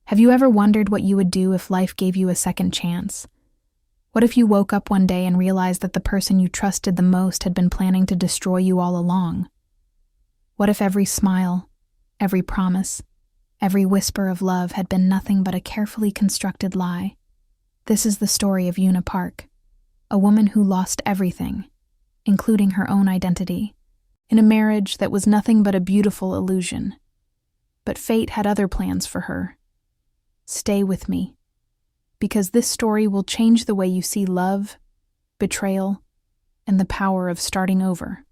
Have you ever wondered what you would do if life gave you a second chance? What if you woke up one day and realized that the person you trusted the most had been planning to destroy you all along? What if every smile, every promise, every whisper of love had been nothing but a carefully constructed lie? This is the story of Una Park, a woman who lost everything, including her own identity, in a marriage that was nothing but a beautiful illusion. But fate had other plans for her. Stay with me, because this story will change the way you see love, betrayal, and the power of starting over.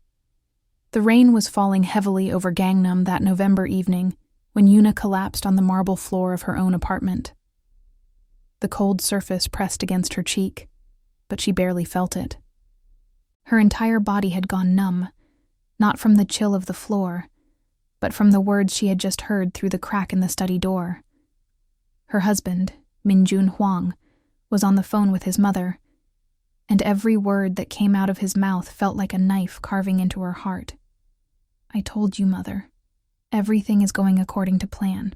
The rain was falling heavily over Gangnam that November evening when Una collapsed on the marble floor of her own apartment. The cold surface pressed against her cheek, but she barely felt it. Her entire body had gone numb, not from the chill of the floor, but from the words she had just heard through the crack in the study door. Her husband, Min-jun Hwang, was on the phone with his mother, and every word that came out of his mouth felt like a knife carving into her heart. "I told you, Mother. Everything is going according to plan.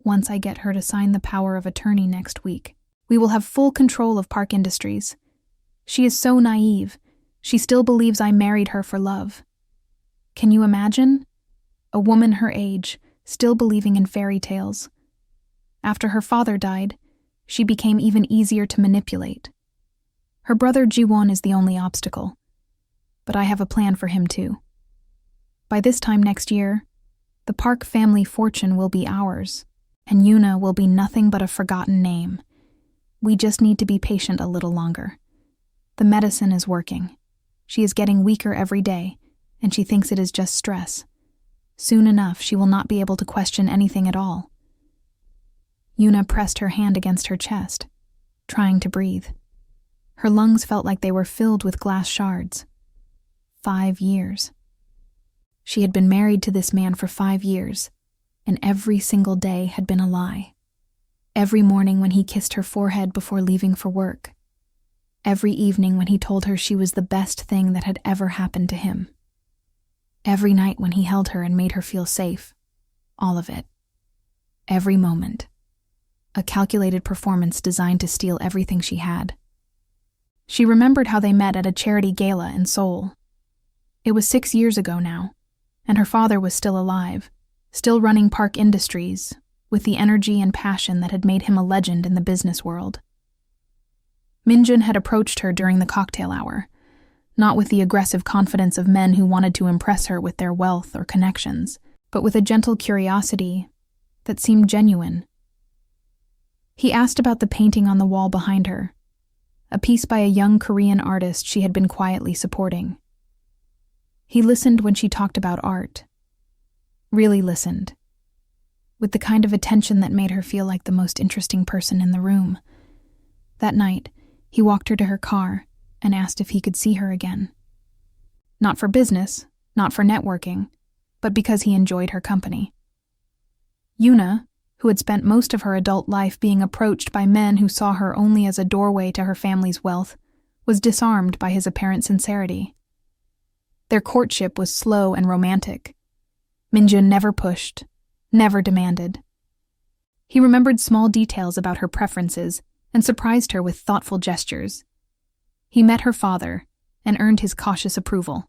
Once I get her to sign the power of attorney next week, we will have full control of Park Industries. She is so naive. She still believes I married her for love. Can you imagine? A woman her age, still believing in fairy tales. After her father died, she became even easier to manipulate. Her brother Jiwon is the only obstacle, but I have a plan for him too. By this time next year, the Park family fortune will be ours, and Una will be nothing but a forgotten name. We just need to be patient a little longer. The medicine is working. She is getting weaker every day, and she thinks it is just stress. Soon enough, she will not be able to question anything at all." Una pressed her hand against her chest, trying to breathe. Her lungs felt like they were filled with glass shards. 5 years. She had been married to this man for 5 years, and every single day had been a lie. Every morning when he kissed her forehead before leaving for work. Every evening when he told her she was the best thing that had ever happened to him. Every night when he held her and made her feel safe. All of it. Every moment. A calculated performance designed to steal everything she had. She remembered how they met at a charity gala in Seoul. It was 6 years ago now, and her father was still alive, still running Park Industries, with the energy and passion that had made him a legend in the business world. Min-jun had approached her during the cocktail hour, not with the aggressive confidence of men who wanted to impress her with their wealth or connections, but with a gentle curiosity that seemed genuine. He asked about the painting on the wall behind her, a piece by a young Korean artist she had been quietly supporting. He listened when she talked about art. Really listened. With the kind of attention that made her feel like the most interesting person in the room. That night, he walked her to her car and asked if he could see her again. Not for business, not for networking, but because he enjoyed her company. Una, who had spent most of her adult life being approached by men who saw her only as a doorway to her family's wealth, was disarmed by his apparent sincerity. Their courtship was slow and romantic. Min-jun never pushed, never demanded. He remembered small details about her preferences and surprised her with thoughtful gestures. He met her father and earned his cautious approval.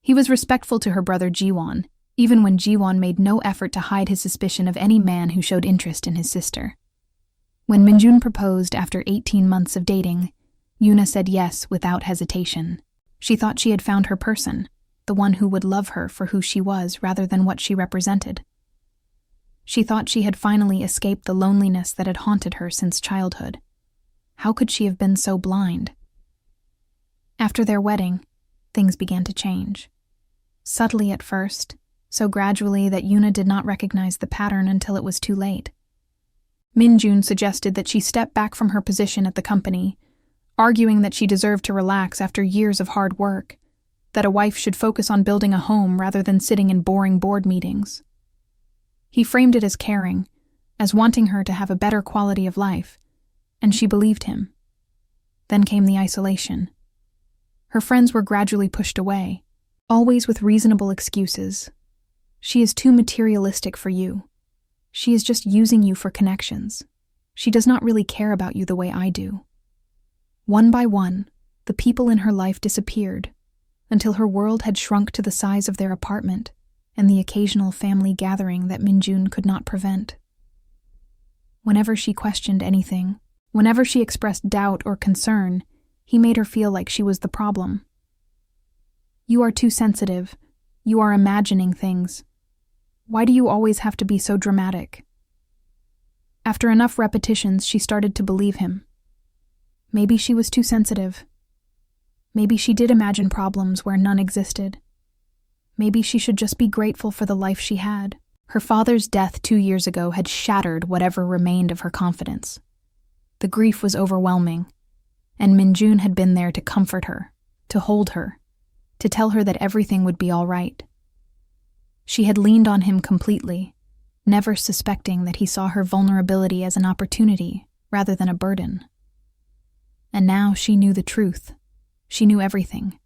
He was respectful to her brother Jiwon, even when Jiwon made no effort to hide his suspicion of any man who showed interest in his sister. When Min-jun proposed after 18 months of dating, Una said yes without hesitation. She thought she had found her person, the one who would love her for who she was rather than what she represented. She thought she had finally escaped the loneliness that had haunted her since childhood. How could she have been so blind? After their wedding, things began to change. Subtly at first, so gradually that Una did not recognize the pattern until it was too late. Min-jun suggested that she step back from her position at the company, arguing that she deserved to relax after years of hard work, that a wife should focus on building a home rather than sitting in boring board meetings. He framed it as caring, as wanting her to have a better quality of life, and she believed him. Then came the isolation. Her friends were gradually pushed away, always with reasonable excuses. "She is too materialistic for you. She is just using you for connections. She does not really care about you the way I do. One by one, the people in her life disappeared, until her world had shrunk to the size of their apartment and the occasional family gathering that Minjun could not prevent. Whenever she questioned anything, whenever she expressed doubt or concern, he made her feel like she was the problem. You are too sensitive. You are imagining things. Why do you always have to be so dramatic? After enough repetitions, she started to believe him. Maybe she was too sensitive. Maybe she did imagine problems where none existed. Maybe she should just be grateful for the life she had. Her father's death 2 years ago had shattered whatever remained of her confidence. The grief was overwhelming, and Minjun had been there to comfort her, to hold her, to tell her that everything would be all right. She had leaned on him completely, never suspecting that he saw her vulnerability as an opportunity rather than a burden. And now she knew the truth. She knew everything.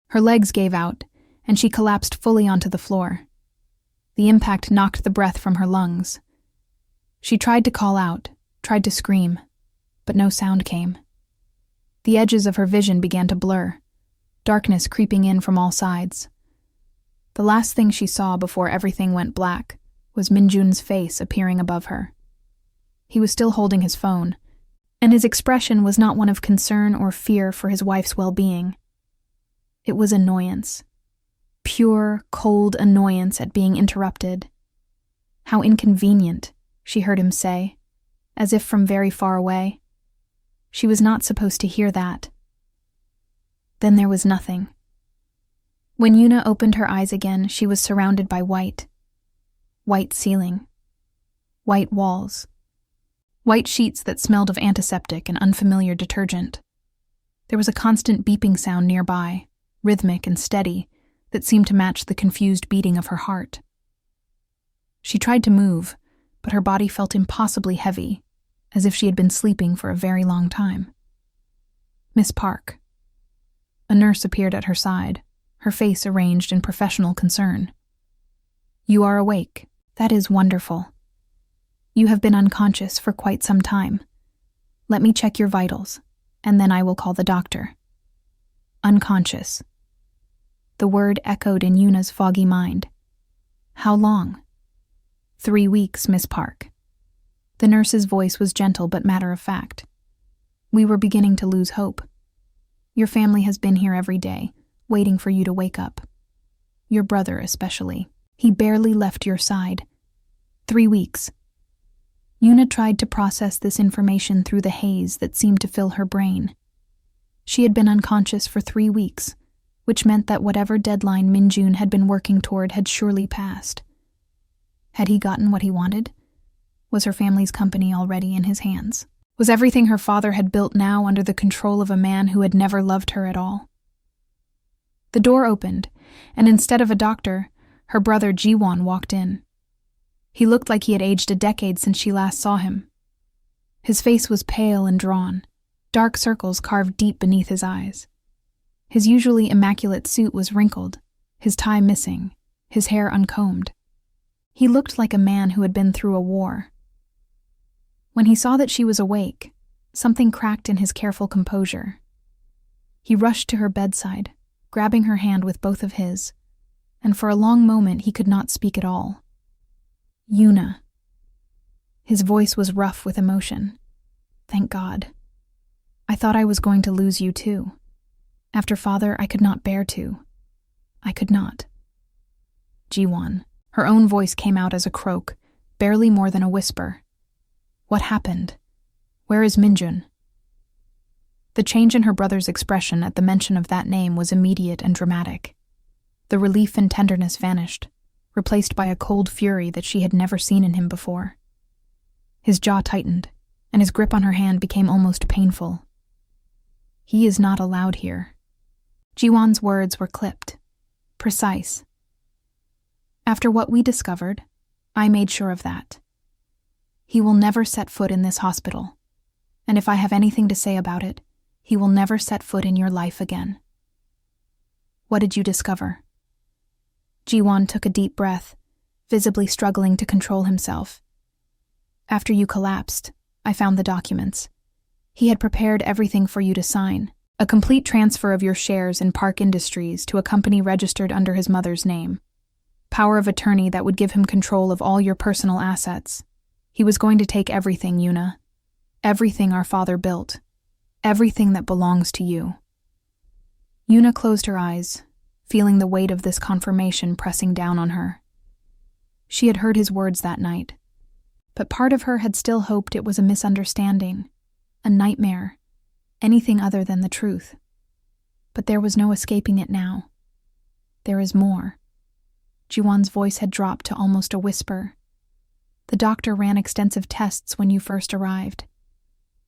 Her legs gave out, and she collapsed fully onto the floor. The impact knocked the breath from her lungs. She tried to call out, tried to scream, but no sound came. The edges of her vision began to blur, darkness creeping in from all sides. The last thing she saw before everything went black was Minjun's face appearing above her. He was still holding his phone, and his expression was not one of concern or fear for his wife's well-being. It was annoyance. Pure, cold annoyance at being interrupted. How inconvenient, she heard him say, as if from very far away. She was not supposed to hear that. Then there was nothing. When Yuna opened her eyes again, she was surrounded by white. White ceiling. White walls. White sheets that smelled of antiseptic and unfamiliar detergent. There was a constant beeping sound nearby, rhythmic and steady, that seemed to match the confused beating of her heart. She tried to move, but her body felt impossibly heavy, as if she had been sleeping for a very long time. Miss Park. A nurse appeared at her side, her face arranged in professional concern. You are awake. That is wonderful. You have been unconscious for quite some time. Let me check your vitals, and then I will call the doctor. Unconscious. The word echoed in Yuna's foggy mind. How long? 3 weeks, Miss Park. The nurse's voice was gentle but matter-of-fact. We were beginning to lose hope. Your family has been here every day, waiting for you to wake up. Your brother especially. He barely left your side. 3 weeks. Yuna tried to process this information through the haze that seemed to fill her brain. She had been unconscious for 3 weeks, which meant that whatever deadline Minjun had been working toward had surely passed. Had he gotten what he wanted? Was her family's company already in his hands? Was everything her father had built now under the control of a man who had never loved her at all? The door opened, and instead of a doctor, her brother Jiwon walked in. He looked like he had aged a decade since she last saw him. His face was pale and drawn, dark circles carved deep beneath his eyes. His usually immaculate suit was wrinkled, his tie missing, his hair uncombed. He looked like a man who had been through a war. When he saw that she was awake, something cracked in his careful composure. He rushed to her bedside, grabbing her hand with both of his, and for a long moment he could not speak at all. Yuna. His voice was rough with emotion. Thank God. I thought I was going to lose you too. After father, I could not bear to. I could not. Jiwon. Her own voice came out as a croak, barely more than a whisper. What happened? Where is Minjun? The change in her brother's expression at the mention of that name was immediate and dramatic. The relief and tenderness vanished, replaced by a cold fury that she had never seen in him before. His jaw tightened, and his grip on her hand became almost painful. He is not allowed here. Jiwon's words were clipped, precise. After what we discovered, I made sure of that. He will never set foot in this hospital, and if I have anything to say about it, he will never set foot in your life again. What did you discover? Jiwon took a deep breath, visibly struggling to control himself, After you collapsed, I found the documents. He had prepared everything for you to sign. A complete transfer of your shares in Park Industries to a company registered under his mother's name. Power of attorney that would give him control of all your personal assets. He was going to take everything, Yuna. Everything our father built. Everything that belongs to you. Yuna closed her eyes, feeling the weight of this confirmation pressing down on her. She had heard his words that night, but part of her had still hoped it was a misunderstanding, a nightmare, anything other than the truth. But there was no escaping it now. There is more. Jiwon's voice had dropped to almost a whisper. The doctor ran extensive tests when you first arrived.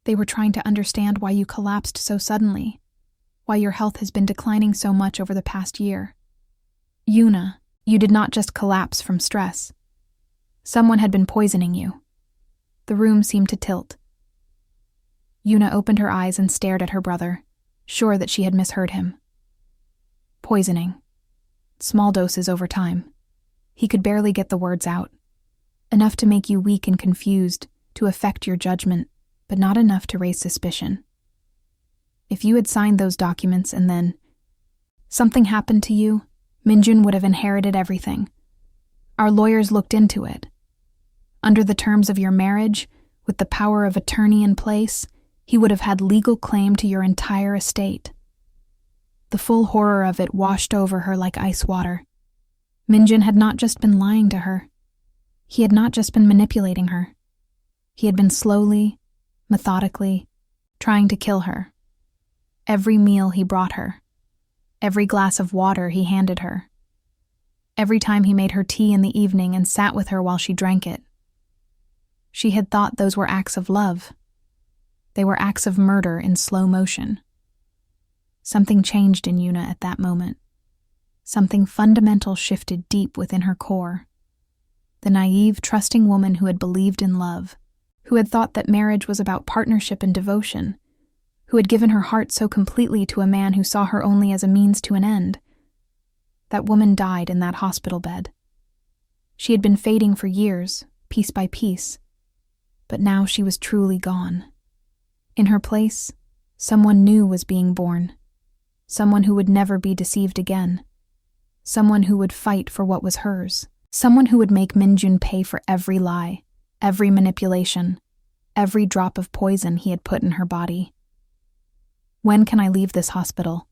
They were trying to understand why you collapsed so suddenly, why your health has been declining so much over the past year. Yuna, you did not just collapse from stress. Someone had been poisoning you. The room seemed to tilt. Yuna opened her eyes and stared at her brother, sure that she had misheard him. Poisoning. Small doses over time. He could barely get the words out. Enough to make you weak and confused, to affect your judgment, but not enough to raise suspicion. If you had signed those documents and then something happened to you, Minjun would have inherited everything. Our lawyers looked into it. Under the terms of your marriage, with the power of attorney in place, he would have had legal claim to your entire estate. The full horror of it washed over her like ice water. Minjun had not just been lying to her. He had not just been manipulating her. He had been slowly, methodically, trying to kill her. Every meal he brought her. Every glass of water he handed her. Every time he made her tea in the evening and sat with her while she drank it. She had thought those were acts of love. They were acts of murder in slow motion. Something changed in Yuna at that moment. Something fundamental shifted deep within her core. The naive, trusting woman who had believed in love, who had thought that marriage was about partnership and devotion, who had given her heart so completely to a man who saw her only as a means to an end. That woman died in that hospital bed. She had been fading for years, piece by piece, but now she was truly gone. In her place, someone new was being born. Someone who would never be deceived again. Someone who would fight for what was hers. Someone who would make Minjun pay for every lie, every manipulation, every drop of poison he had put in her body. When can I leave this hospital?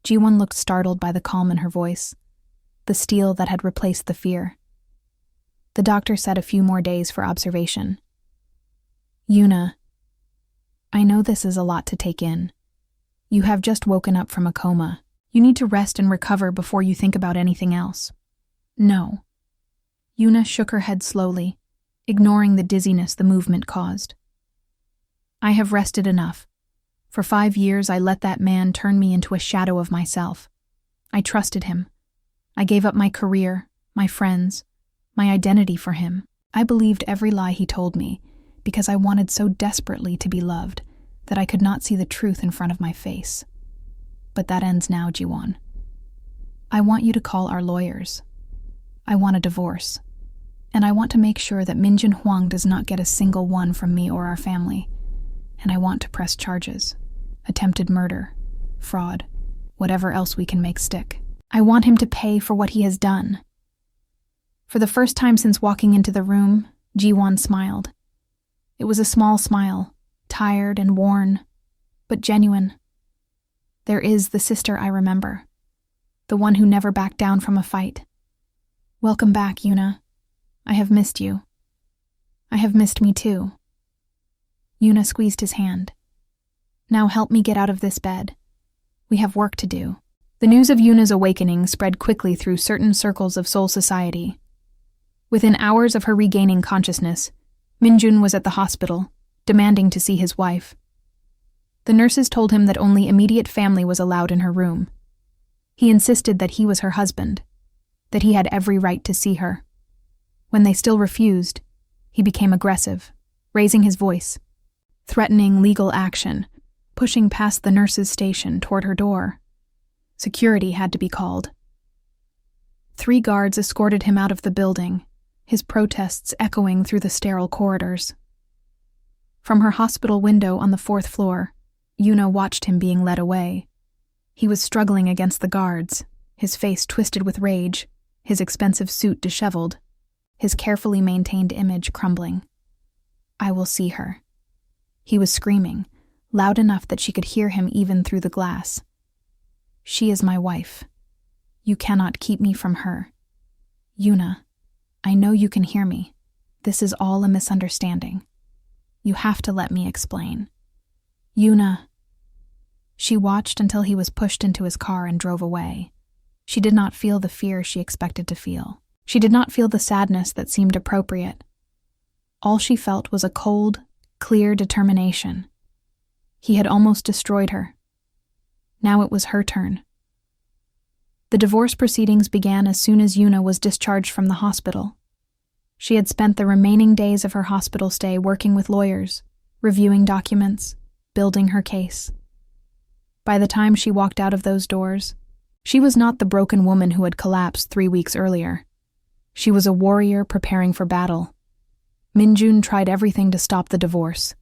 Jiwon looked startled by the calm in her voice, the steel that had replaced the fear. The doctor said a few more days for observation. Yuna, I know this is a lot to take in. You have just woken up from a coma. You need to rest and recover before you think about anything else. No. Yuna shook her head slowly, ignoring the dizziness the movement caused. I have rested enough. For 5 years, I let that man turn me into a shadow of myself. I trusted him. I gave up my career, my friends, my identity for him. I believed every lie he told me because I wanted so desperately to be loved that I could not see the truth in front of my face. But that ends now, Jiwon. I want you to call our lawyers. I want a divorce. And I want to make sure that Minjun Huang does not get a single one from me or our family. And I want to press charges. Attempted murder, fraud, whatever else we can make stick. I want him to pay for what he has done. For the first time since walking into the room, Jiwon smiled. It was a small smile, tired and worn, but genuine. There is the sister I remember, the one who never backed down from a fight. Welcome back, Yuna. I have missed you. I have missed me too. Yuna squeezed his hand. Now help me get out of this bed. We have work to do. The news of Yuna's awakening spread quickly through certain circles of Seoul society. Within hours of her regaining consciousness, Minjun was at the hospital, demanding to see his wife. The nurses told him that only immediate family was allowed in her room. He insisted that he was her husband, that he had every right to see her. When they still refused, he became aggressive, raising his voice, threatening legal action, pushing past the nurse's station toward her door. Security had to be called. 3 guards escorted him out of the building, his protests echoing through the sterile corridors. From her hospital window on the 4th floor, Yuna watched him being led away. He was struggling against the guards, his face twisted with rage, his expensive suit disheveled, his carefully maintained image crumbling. "I will see her." He was screaming, loud enough that she could hear him even through the glass. "She is my wife. You cannot keep me from her. Yuna, I know you can hear me. This is all a misunderstanding. You have to let me explain. Yuna." She watched until he was pushed into his car and drove away. She did not feel the fear she expected to feel. She did not feel the sadness that seemed appropriate. All she felt was a cold, clear determination. He had almost destroyed her. Now it was her turn. The divorce proceedings began as soon as Yuna was discharged from the hospital. She had spent the remaining days of her hospital stay working with lawyers, reviewing documents, building her case. By the time she walked out of those doors, she was not the broken woman who had collapsed 3 weeks earlier. She was a warrior preparing for battle. Minjun tried everything to stop the divorce.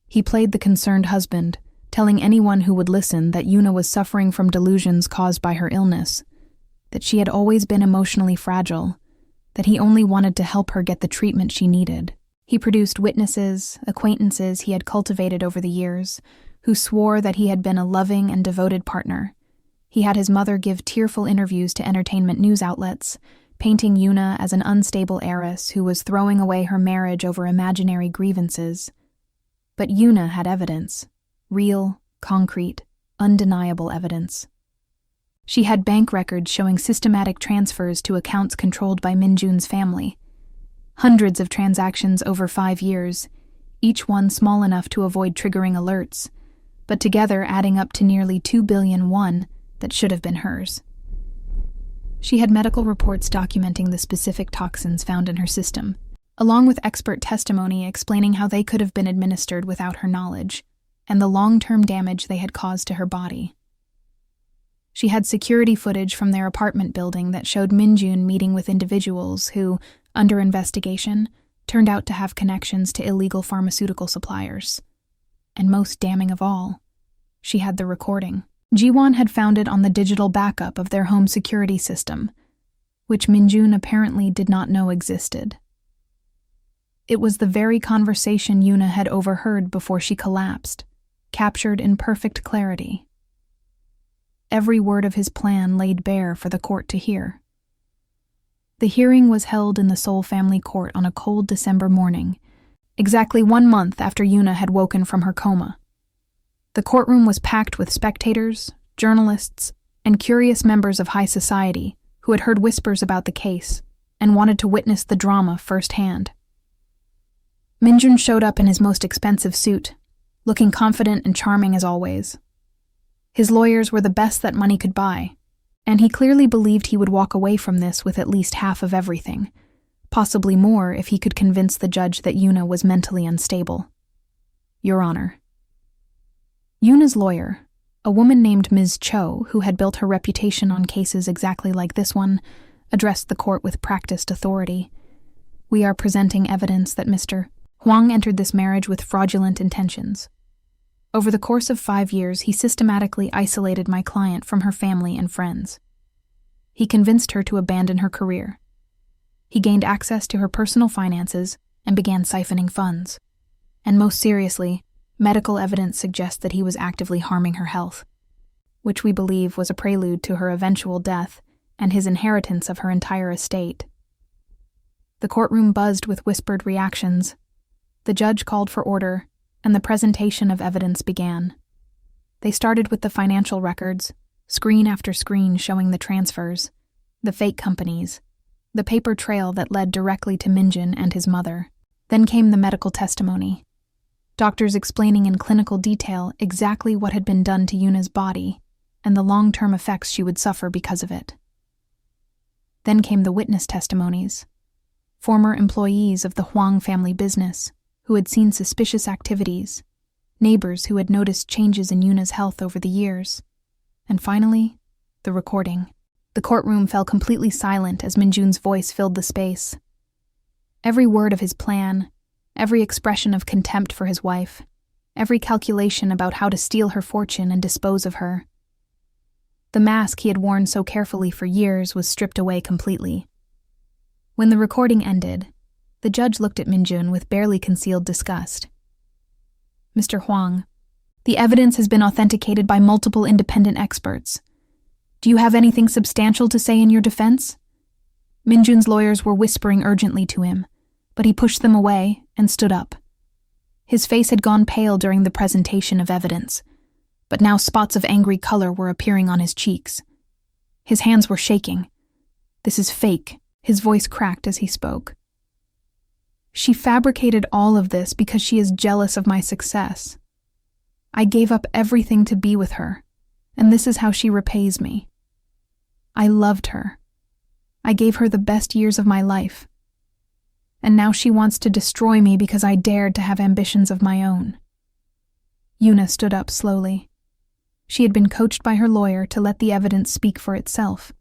He played the concerned husband, telling anyone who would listen that Yuna was suffering from delusions caused by her illness, that she had always been emotionally fragile, that he only wanted to help her get the treatment she needed. He produced witnesses, acquaintances he had cultivated over the years, who swore that he had been a loving and devoted partner. He had his mother give tearful interviews to entertainment news outlets, painting Yuna as an unstable heiress who was throwing away her marriage over imaginary grievances. But Yuna had evidence. Real, concrete, undeniable evidence. She had bank records showing systematic transfers to accounts controlled by Minjun's family. Hundreds of transactions over 5 years, each one small enough to avoid triggering alerts, but together adding up to nearly 2 billion won that should have been hers. She had medical reports documenting the specific toxins found in her system, along with expert testimony explaining how they could have been administered without her knowledge, and the long-term damage they had caused to her body. She had security footage from their apartment building that showed Minjun meeting with individuals who, under investigation, turned out to have connections to illegal pharmaceutical suppliers. And most damning of all, she had the recording. Jiwon had found it on the digital backup of their home security system, which Minjun apparently did not know existed. It was the very conversation Yuna had overheard before she collapsed, captured in perfect clarity. Every word of his plan laid bare for the court to hear. The hearing was held in the Seoul family court on a cold December morning, exactly 1 month after Yuna had woken from her coma. The courtroom was packed with spectators, journalists, and curious members of high society who had heard whispers about the case and wanted to witness the drama firsthand. Minjun showed up in his most expensive suit, looking confident and charming as always. His lawyers were the best that money could buy, and he clearly believed he would walk away from this with at least half of everything, possibly more if he could convince the judge that Yuna was mentally unstable. Your Honor. Yuna's lawyer, a woman named Ms. Cho, who had built her reputation on cases exactly like this one, addressed the court with practiced authority. We are presenting evidence that Mr. Huang entered this marriage with fraudulent intentions. Over the course of 5 years, he systematically isolated my client from her family and friends. He convinced her to abandon her career. He gained access to her personal finances and began siphoning funds. And most seriously, medical evidence suggests that he was actively harming her health, which we believe was a prelude to her eventual death and his inheritance of her entire estate. The courtroom buzzed with whispered reactions. The judge called for order, and the presentation of evidence began. They started with the financial records, screen after screen showing the transfers, the fake companies, the paper trail that led directly to Minjun and his mother. Then came the medical testimony, doctors explaining in clinical detail exactly what had been done to Yuna's body and the long-term effects she would suffer because of it. Then came the witness testimonies, former employees of the Huang family business who had seen suspicious activities, neighbors who had noticed changes in Yuna's health over the years, and finally, the recording. The courtroom fell completely silent as Minjun's voice filled the space. Every word of his plan, every expression of contempt for his wife, every calculation about how to steal her fortune and dispose of her. The mask he had worn so carefully for years was stripped away completely. When the recording ended, the judge looked at Minjun with barely concealed disgust. "Mr. Huang, the evidence has been authenticated by multiple independent experts. Do you have anything substantial to say in your defense?" Minjun's lawyers were whispering urgently to him, but he pushed them away and stood up. His face had gone pale during the presentation of evidence, but now spots of angry color were appearing on his cheeks. His hands were shaking. "This is fake," his voice cracked as he spoke. "She fabricated all of this because she is jealous of my success. I gave up everything to be with her, and this is how she repays me. I loved her. I gave her the best years of my life. And now she wants to destroy me because I dared to have ambitions of my own." Yuna stood up slowly. She had been coached by her lawyer to let the evidence speak for itself,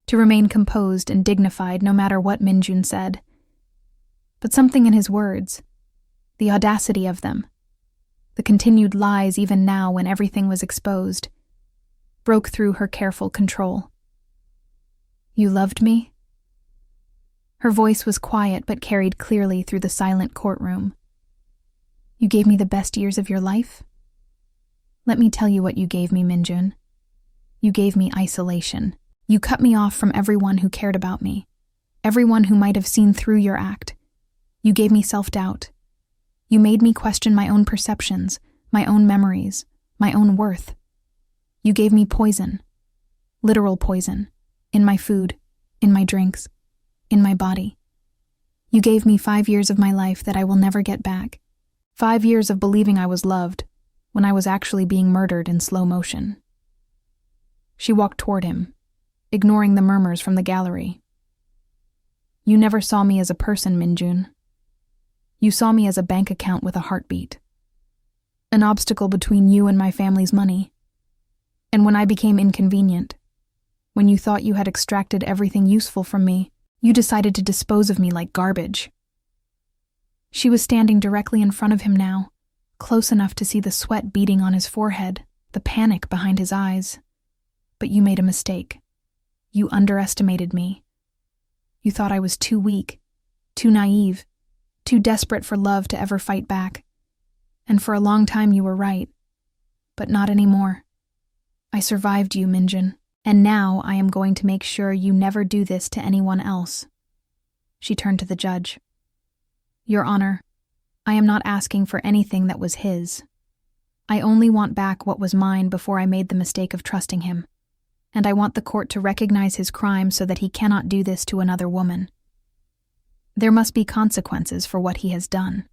to remain composed and dignified no matter what Minjun said. But something in his words, the audacity of them, the continued lies even now when everything was exposed, broke through her careful control. "You loved me?" Her voice was quiet but carried clearly through the silent courtroom. "You gave me the best years of your life? Let me tell you what you gave me, Minjun. You gave me isolation. You cut me off from everyone who cared about me, everyone who might have seen through your act. You gave me self-doubt. You made me question my own perceptions, my own memories, my own worth. You gave me poison, literal poison, in my food, in my drinks, in my body. You gave me 5 years of my life that I will never get back. 5 years of believing I was loved, when I was actually being murdered in slow motion." She walked toward him, ignoring the murmurs from the gallery. "You never saw me as a person, Minjun. You saw me as a bank account with a heartbeat. An obstacle between you and my family's money. And when I became inconvenient, when you thought you had extracted everything useful from me, you decided to dispose of me like garbage." She was standing directly in front of him now, close enough to see the sweat beading on his forehead, the panic behind his eyes. "But you made a mistake. You underestimated me. You thought I was too weak, too naive, too desperate for love to ever fight back. And for a long time you were right. But not anymore. I survived you, Minjun, and now I am going to make sure you never do this to anyone else." She turned to the judge. "Your Honor, I am not asking for anything that was his. I only want back what was mine before I made the mistake of trusting him, and I want the court to recognize his crime so that he cannot do this to another woman. There must be consequences for what he has done."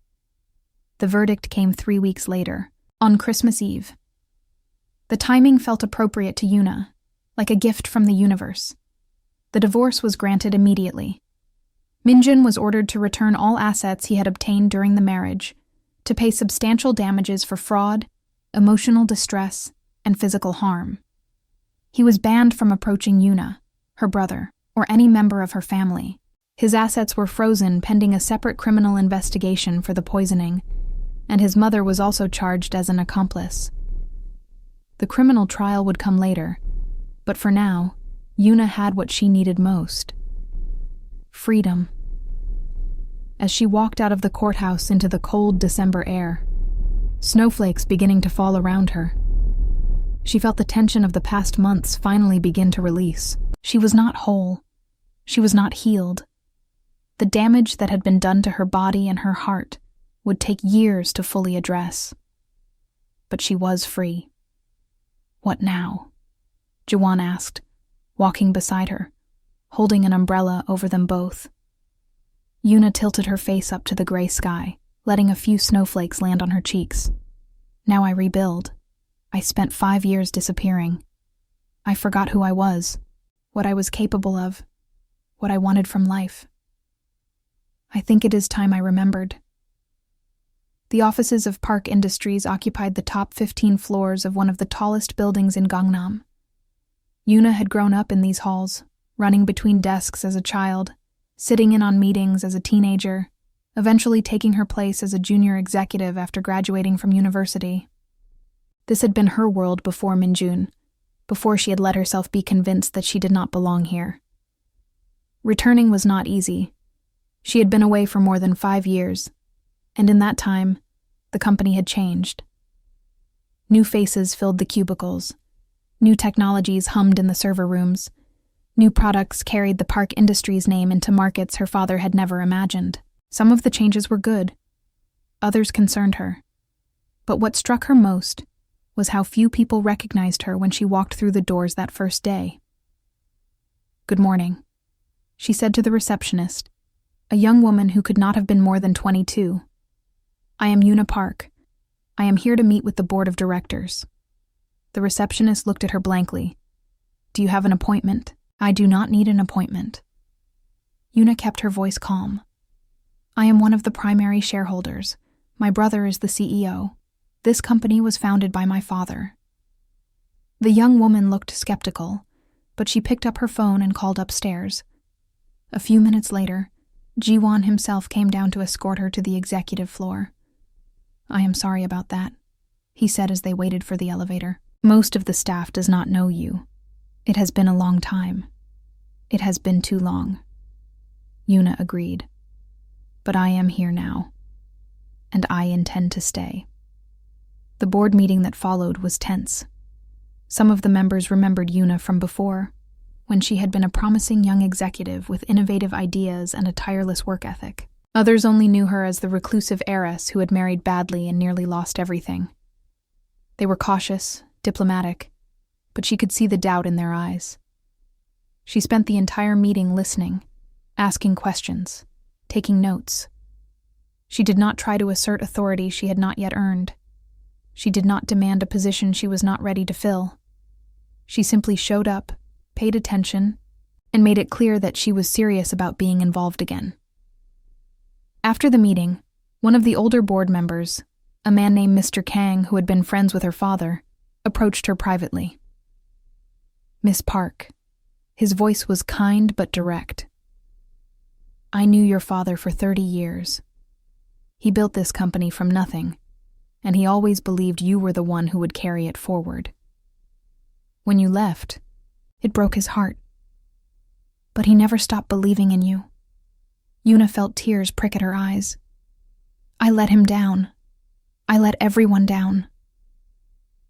The verdict came 3 weeks later, on Christmas Eve. The timing felt appropriate to Yuna, like a gift from the universe. The divorce was granted immediately. Minjun was ordered to return all assets he had obtained during the marriage, to pay substantial damages for fraud, emotional distress, and physical harm. He was banned from approaching Yuna, her brother, or any member of her family. His assets were frozen pending a separate criminal investigation for the poisoning, and his mother was also charged as an accomplice. The criminal trial would come later, but for now, Yuna had what she needed most: freedom. As she walked out of the courthouse into the cold December air, snowflakes beginning to fall around her, she felt the tension of the past months finally begin to release. She was not whole. She was not healed. The damage that had been done to her body and her heart would take years to fully address. But she was free. "What now?" Jawan asked, walking beside her, holding an umbrella over them both. Yuna tilted her face up to the gray sky, letting a few snowflakes land on her cheeks. "Now I rebuild. I spent 5 years disappearing. I forgot who I was, what I was capable of, what I wanted from life. I think it is time I remembered." The offices of Park Industries occupied the top 15 floors of one of the tallest buildings in Gangnam. Yuna had grown up in these halls, running between desks as a child, sitting in on meetings as a teenager, eventually taking her place as a junior executive after graduating from university. This had been her world before Minjun, before she had let herself be convinced that she did not belong here. Returning was not easy. She had been away for more than 5 years, and in that time, the company had changed. New faces filled the cubicles. New technologies hummed in the server rooms. New products carried the Park Industries name into markets her father had never imagined. Some of the changes were good. Others concerned her. But what struck her most was how few people recognized her when she walked through the doors that first day. "Good morning," she said to the receptionist, a young woman who could not have been more than 22. "I am Yuna Park. I am here to meet with the board of directors." The receptionist looked at her blankly. "Do you have an appointment?" "I do not need an appointment." Yuna kept her voice calm. "I am one of the primary shareholders. My brother is the CEO. This company was founded by my father." The young woman looked skeptical, but she picked up her phone and called upstairs. A few minutes later, Jiwon himself came down to escort her to the executive floor. "I am sorry about that," he said as they waited for the elevator. "Most of the staff does not know you. It has been a long time. It has been too long." Yuna agreed. "But I am here now, and I intend to stay." The board meeting that followed was tense. Some of the members remembered Yuna from before, when she had been a promising young executive with innovative ideas and a tireless work ethic. Others only knew her as the reclusive heiress who had married badly and nearly lost everything. They were cautious, diplomatic, but she could see the doubt in their eyes. She spent the entire meeting listening, asking questions, taking notes. She did not try to assert authority she had not yet earned. She did not demand a position she was not ready to fill. She simply showed up, paid attention, and made it clear that she was serious about being involved again. After the meeting, one of the older board members, a man named Mr. Kang who had been friends with her father, approached her privately. "Miss Park." His voice was kind but direct. "I knew your father for 30 years. He built this company from nothing, and he always believed you were the one who would carry it forward. When you left, it broke his heart. But he never stopped believing in you." Yuna felt tears prick at her eyes. "I let him down. I let everyone down."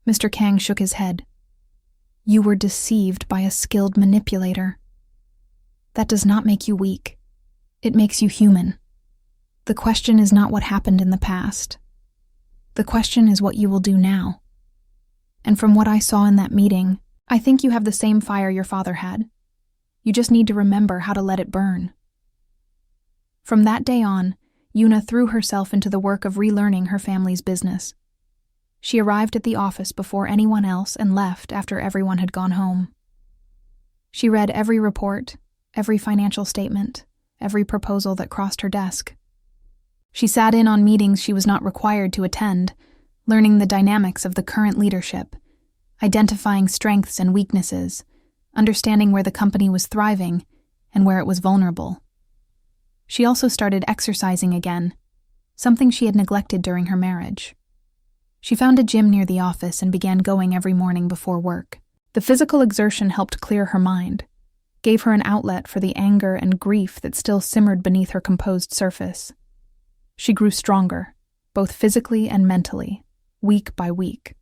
Mr. Kang shook his head. "You were deceived by a skilled manipulator. That does not make you weak. It makes you human. The question is not what happened in the past. The question is what you will do now. And from what I saw in that meeting, I think you have the same fire your father had. You just need to remember how to let it burn." From that day on, Yuna threw herself into the work of relearning her family's business. She arrived at the office before anyone else and left after everyone had gone home. She read every report, every financial statement, every proposal that crossed her desk. She sat in on meetings she was not required to attend, learning the dynamics of the current leadership, identifying strengths and weaknesses, understanding where the company was thriving and where it was vulnerable. She also started exercising again, something she had neglected during her marriage. She found a gym near the office and began going every morning before work. The physical exertion helped clear her mind, gave her an outlet for the anger and grief that still simmered beneath her composed surface. She grew stronger, both physically and mentally, week by week.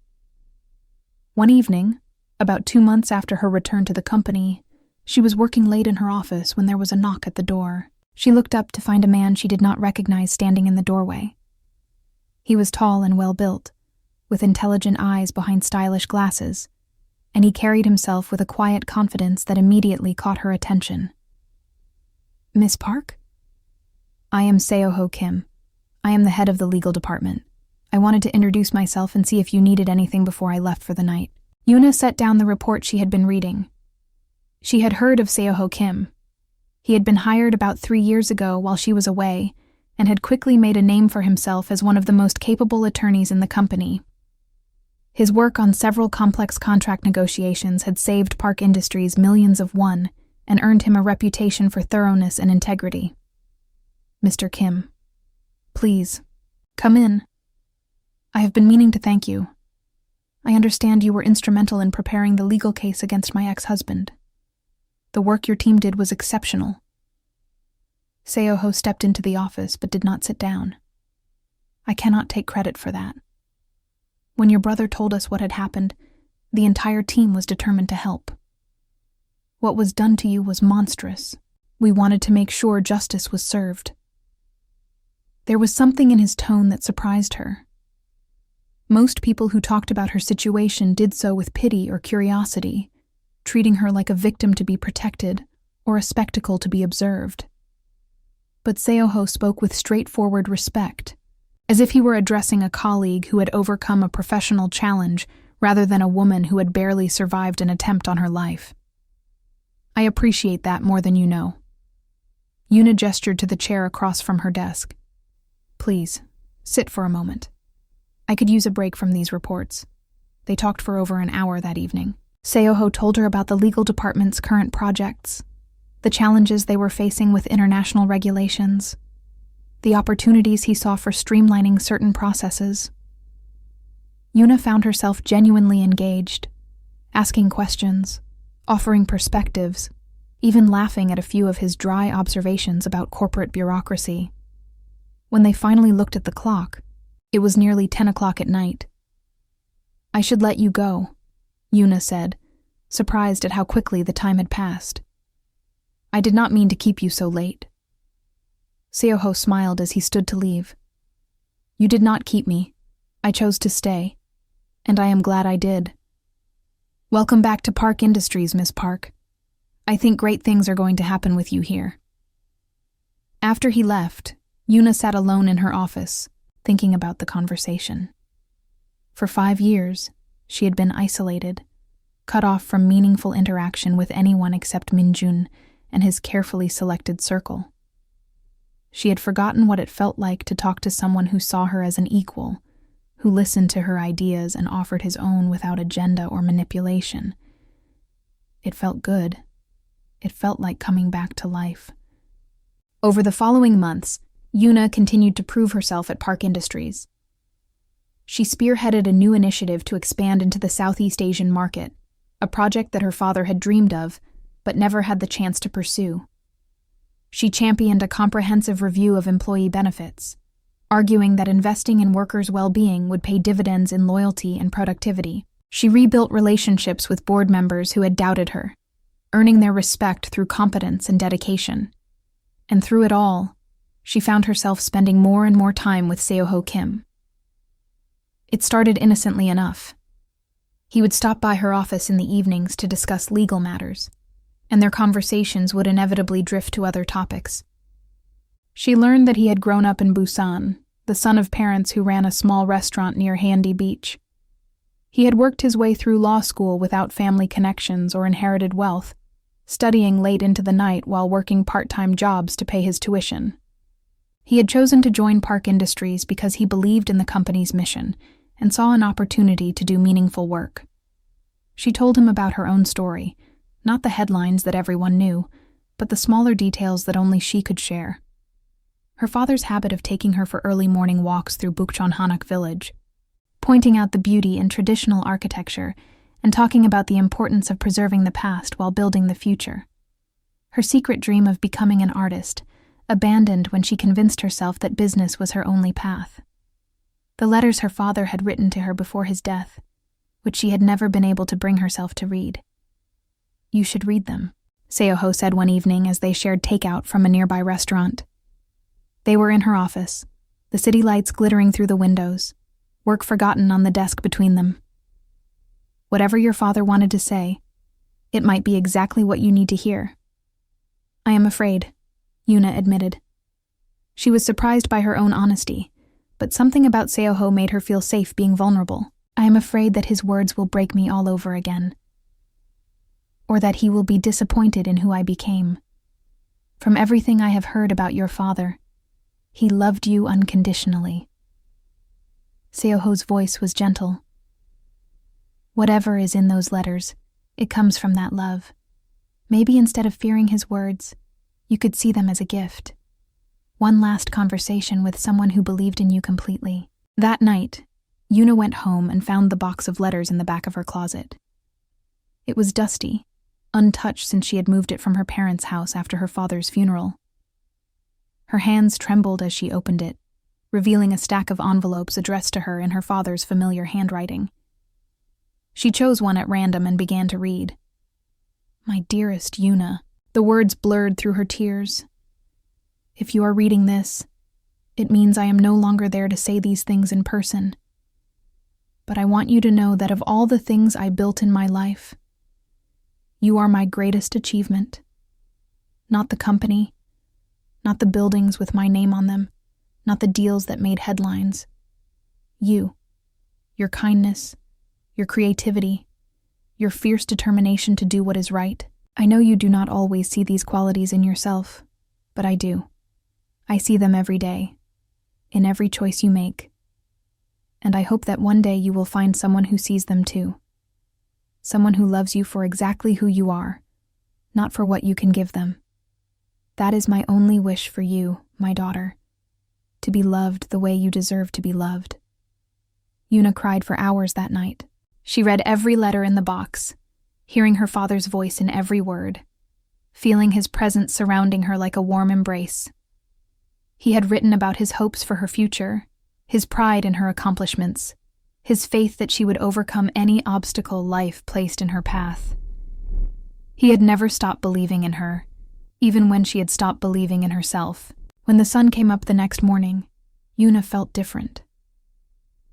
One evening, about 2 months after her return to the company, she was working late in her office when there was a knock at the door. She looked up to find a man she did not recognize standing in the doorway. He was tall and well-built, with intelligent eyes behind stylish glasses, and he carried himself with a quiet confidence that immediately caught her attention. "Miss Park?" "I am Seo-ho Kim. I am the head of the legal department. I wanted to introduce myself and see if you needed anything before I left for the night." Yuna set down the report she had been reading. She had heard of Seo-ho Kim. He had been hired about 3 years ago while she was away, and had quickly made a name for himself as one of the most capable attorneys in the company. His work on several complex contract negotiations had saved Park Industries millions of won and earned him a reputation for thoroughness and integrity. "Mr. Kim, please, come in. I have been meaning to thank you. I understand you were instrumental in preparing the legal case against my ex-husband. The work your team did was exceptional." Seoho stepped into the office but did not sit down. "I cannot take credit for that. When your brother told us what had happened, the entire team was determined to help. What was done to you was monstrous. We wanted to make sure justice was served." There was something in his tone that surprised her. Most people who talked about her situation did so with pity or curiosity, treating her like a victim to be protected or a spectacle to be observed. But Seoho spoke with straightforward respect, as if he were addressing a colleague who had overcome a professional challenge rather than a woman who had barely survived an attempt on her life. "I appreciate that more than you know." Yuna gestured to the chair across from her desk. "Please, sit for a moment. I could use a break from these reports." They talked for over an hour that evening. Seoho told her about the legal department's current projects, the challenges they were facing with international regulations, the opportunities he saw for streamlining certain processes. Yuna found herself genuinely engaged, asking questions, offering perspectives, even laughing at a few of his dry observations about corporate bureaucracy. When they finally looked at the clock, it was nearly 10 o'clock at night. "I should let you go," Yuna said, surprised at how quickly the time had passed. "I did not mean to keep you so late." Seoho smiled as he stood to leave. "You did not keep me. I chose to stay, and I am glad I did. Welcome back to Park Industries, Miss Park. I think great things are going to happen with you here." After he left, Yuna sat alone in her office, thinking about the conversation. For 5 years, she had been isolated, cut off from meaningful interaction with anyone except Minjun and his carefully selected circle. She had forgotten what it felt like to talk to someone who saw her as an equal, who listened to her ideas and offered his own without agenda or manipulation. It felt good. It felt like coming back to life. Over the following months, Yuna continued to prove herself at Park Industries. She spearheaded a new initiative to expand into the Southeast Asian market, a project that her father had dreamed of, but never had the chance to pursue. She championed a comprehensive review of employee benefits, arguing that investing in workers' well-being would pay dividends in loyalty and productivity. She rebuilt relationships with board members who had doubted her, earning their respect through competence and dedication. And through it all, she found herself spending more and more time with Seoho Kim. It started innocently enough. He would stop by her office in the evenings to discuss legal matters, and their conversations would inevitably drift to other topics. She learned that he had grown up in Busan, the son of parents who ran a small restaurant near Handy Beach. He had worked his way through law school without family connections or inherited wealth, studying late into the night while working part-time jobs to pay his tuition. He had chosen to join Park Industries because he believed in the company's mission and saw an opportunity to do meaningful work. She told him about her own story, not the headlines that everyone knew, but the smaller details that only she could share. Her father's habit of taking her for early morning walks through Bukchonhanak village, pointing out the beauty in traditional architecture and talking about the importance of preserving the past while building the future. Her secret dream of becoming an artist, abandoned when she convinced herself that business was her only path. The letters her father had written to her before his death, which she had never been able to bring herself to read. "You should read them," Seoho said one evening as they shared takeout from a nearby restaurant. They were in her office, the city lights glittering through the windows, work forgotten on the desk between them. "Whatever your father wanted to say, it might be exactly what you need to hear." "I am afraid," Yuna admitted. She was surprised by her own honesty, but something about Seoho made her feel safe being vulnerable. "I am afraid that his words will break me all over again, or that he will be disappointed in who I became. From everything I have heard about your father, he loved you unconditionally." Seoho's voice was gentle. "Whatever is in those letters, it comes from that love. Maybe instead of fearing his words, you could see them as a gift. One last conversation with someone who believed in you completely. That night, Yuna went home and found the box of letters in the back of her closet. It was dusty, untouched since she had moved it from her parents' house after her father's funeral. Her hands trembled as she opened it, revealing a stack of envelopes addressed to her in her father's familiar handwriting. She chose one at random and began to read. "My dearest Yuna," the words blurred through her tears. "If you are reading this, it means I am no longer there to say these things in person. But I want you to know that of all the things I built in my life, you are my greatest achievement. Not the company, not the buildings with my name on them, not the deals that made headlines. You, your kindness, your creativity, your fierce determination to do what is right. I know you do not always see these qualities in yourself, but I do. I see them every day, in every choice you make. And I hope that one day you will find someone who sees them too. Someone who loves you for exactly who you are, not for what you can give them. That is my only wish for you, my daughter, to be loved the way you deserve to be loved." Yuna cried for hours that night. She read every letter in the box, hearing her father's voice in every word, feeling his presence surrounding her like a warm embrace. He had written about his hopes for her future, his pride in her accomplishments, his faith that she would overcome any obstacle life placed in her path. He had never stopped believing in her, even when she had stopped believing in herself. When the sun came up the next morning, Yuna felt different.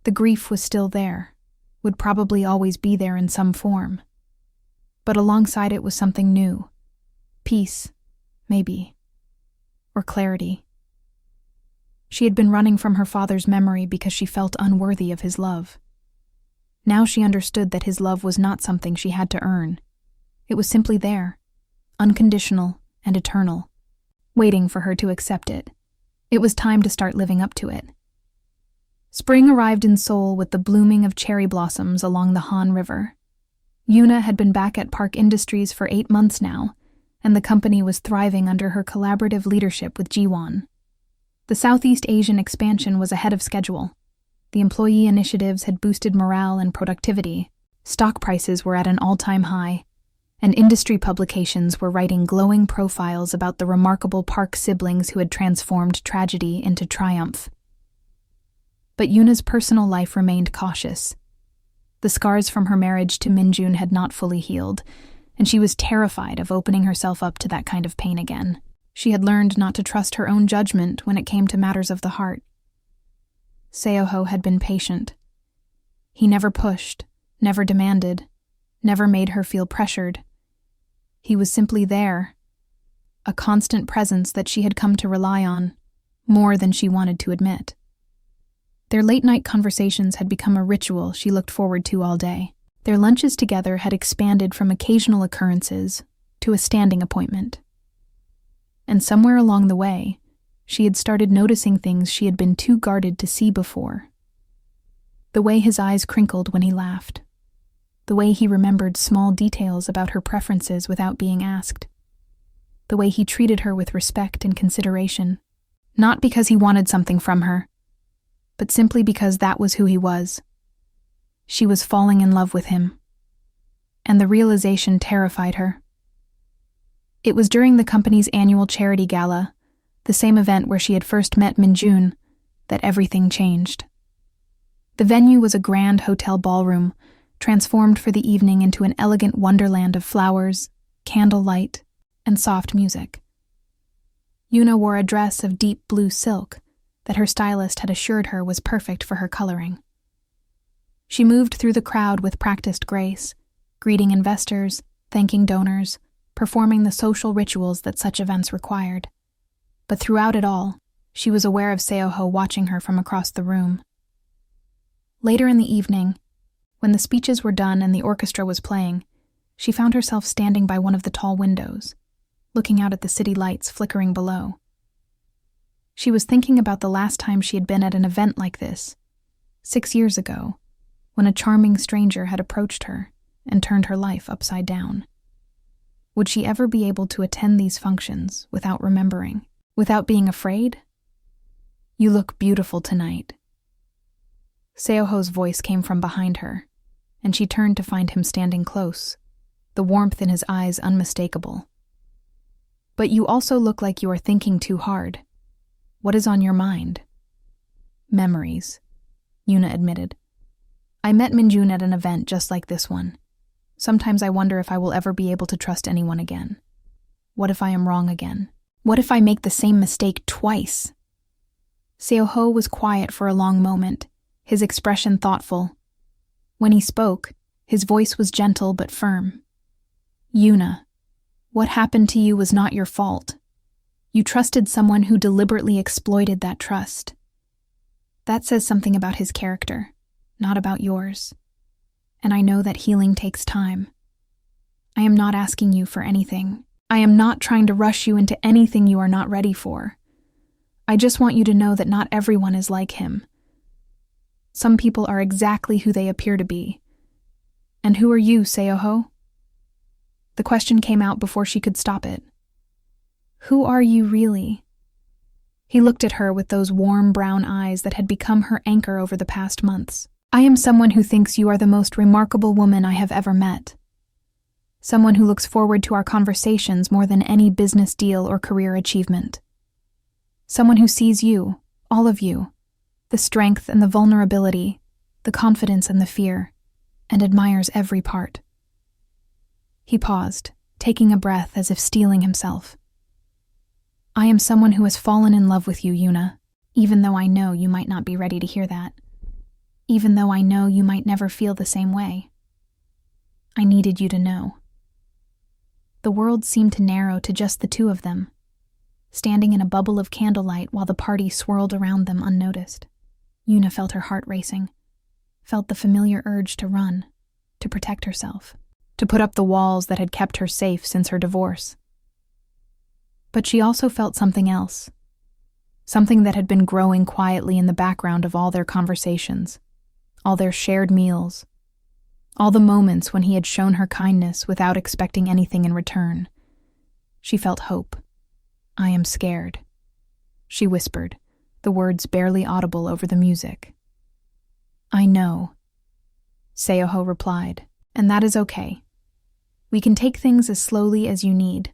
The grief was still there, would probably always be there in some form. But alongside it was something new. Peace, maybe. Or clarity. She had been running from her father's memory because she felt unworthy of his love. Now she understood that his love was not something she had to earn. It was simply there, unconditional and eternal, waiting for her to accept it. It was time to start living up to it. Spring arrived in Seoul with the blooming of cherry blossoms along the Han River. Yuna had been back at Park Industries for 8 months now, and the company was thriving under her collaborative leadership with Jiwon. The Southeast Asian expansion was ahead of schedule. The employee initiatives had boosted morale and productivity. Stock prices were at an all-time high, and industry publications were writing glowing profiles about the remarkable Park siblings who had transformed tragedy into triumph. But Yuna's personal life remained cautious. The scars from her marriage to Minjun had not fully healed, and she was terrified of opening herself up to that kind of pain again. She had learned not to trust her own judgment when it came to matters of the heart. Seoho had been patient. He never pushed, never demanded, never made her feel pressured. He was simply there, a constant presence that she had come to rely on, more than she wanted to admit. Their late-night conversations had become a ritual she looked forward to all day. Their lunches together had expanded from occasional occurrences to a standing appointment. And somewhere along the way, she had started noticing things she had been too guarded to see before. The way his eyes crinkled when he laughed. The way he remembered small details about her preferences without being asked. The way he treated her with respect and consideration. Not because he wanted something from her, but simply because that was who he was. She was falling in love with him. And the realization terrified her. It was during the company's annual charity gala, the same event where she had first met Minjun, that everything changed. The venue was a grand hotel ballroom, transformed for the evening into an elegant wonderland of flowers, candlelight, and soft music. Yuna wore a dress of deep blue silk that her stylist had assured her was perfect for her coloring. She moved through the crowd with practiced grace, greeting investors, thanking donors, performing the social rituals that such events required. But throughout it all, she was aware of Seoho watching her from across the room. Later in the evening, when the speeches were done and the orchestra was playing, she found herself standing by one of the tall windows, looking out at the city lights flickering below. She was thinking about the last time she had been at an event like this, 6 years ago, when a charming stranger had approached her and turned her life upside down. Would she ever be able to attend these functions without remembering, without being afraid? "You look beautiful tonight." Seoho's voice came from behind her, and she turned to find him standing close, the warmth in his eyes unmistakable. "But you also look like you are thinking too hard. What is on your mind?" "Memories," Yuna admitted. "I met Minjun at an event just like this one. Sometimes I wonder if I will ever be able to trust anyone again. What if I am wrong again? What if I make the same mistake twice?" Seoho was quiet for a long moment, his expression thoughtful. When he spoke, his voice was gentle but firm. "Yuna, what happened to you was not your fault. You trusted someone who deliberately exploited that trust. That says something about his character, not about yours. And I know that healing takes time. I am not asking you for anything. I am not trying to rush you into anything you are not ready for. I just want you to know that not everyone is like him. Some people are exactly who they appear to be. And who are you, Seoho?" The question came out before she could stop it. "Who are you really?" He looked at her with those warm brown eyes that had become her anchor over the past months. "I am someone who thinks you are the most remarkable woman I have ever met. Someone who looks forward to our conversations more than any business deal or career achievement. Someone who sees you, all of you, the strength and the vulnerability, the confidence and the fear, and admires every part." He paused, taking a breath as if steeling himself. "I am someone who has fallen in love with you, Yuna, even though I know you might not be ready to hear that. Even though I know you might never feel the same way. I needed you to know." The world seemed to narrow to just the two of them, standing in a bubble of candlelight while the party swirled around them unnoticed. Yuna felt her heart racing, felt the familiar urge to run, to protect herself, to put up the walls that had kept her safe since her divorce. But she also felt something else, something that had been growing quietly in the background of all their conversations, all their shared meals, all the moments when he had shown her kindness without expecting anything in return. She felt hope. "I am scared," she whispered, the words barely audible over the music. "I know," Seoho replied, "and that is okay. We can take things as slowly as you need.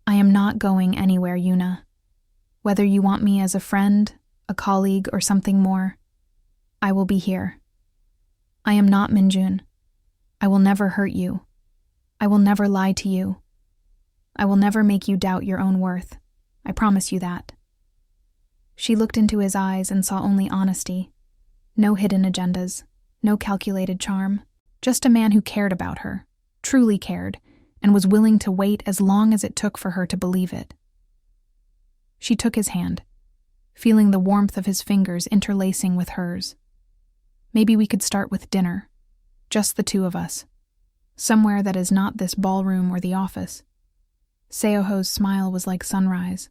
I am not going anywhere, Yuna. Whether you want me as a friend, a colleague, or something more, I will be here. I am not Minjun. I will never hurt you. I will never lie to you. I will never make you doubt your own worth. I promise you that." She looked into his eyes and saw only honesty. No hidden agendas, no calculated charm. Just a man who cared about her, truly cared, and was willing to wait as long as it took for her to believe it. She took his hand, feeling the warmth of his fingers interlacing with hers. "Maybe we could start with dinner. Just the two of us. Somewhere that is not this ballroom or the office." Seoho's smile was like sunrise.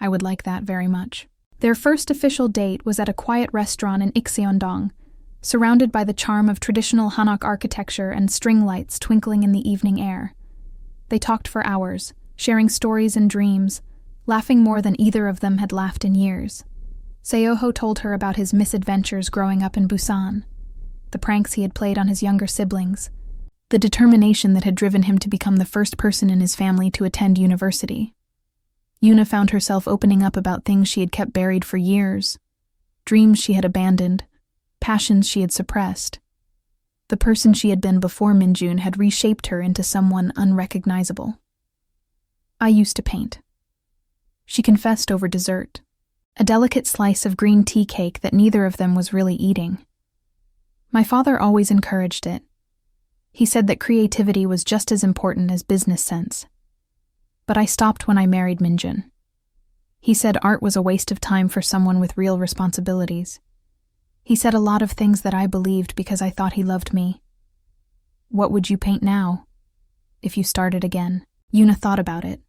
"I would like that very much." Their first official date was at a quiet restaurant in Ikseondong, surrounded by the charm of traditional Hanok architecture and string lights twinkling in the evening air. They talked for hours, sharing stories and dreams, laughing more than either of them had laughed in years. Seoho told her about his misadventures growing up in Busan, the pranks he had played on his younger siblings, the determination that had driven him to become the first person in his family to attend university. Yuna found herself opening up about things she had kept buried for years, dreams she had abandoned, passions she had suppressed. The person she had been before Minjun had reshaped her into someone unrecognizable. "I used to paint," she confessed over dessert, a delicate slice of green tea cake that neither of them was really eating. "My father always encouraged it. He said that creativity was just as important as business sense. But I stopped when I married Minjun. He said art was a waste of time for someone with real responsibilities. He said a lot of things that I believed because I thought he loved me." "What would you paint now, if you started again?" Yuna thought about it,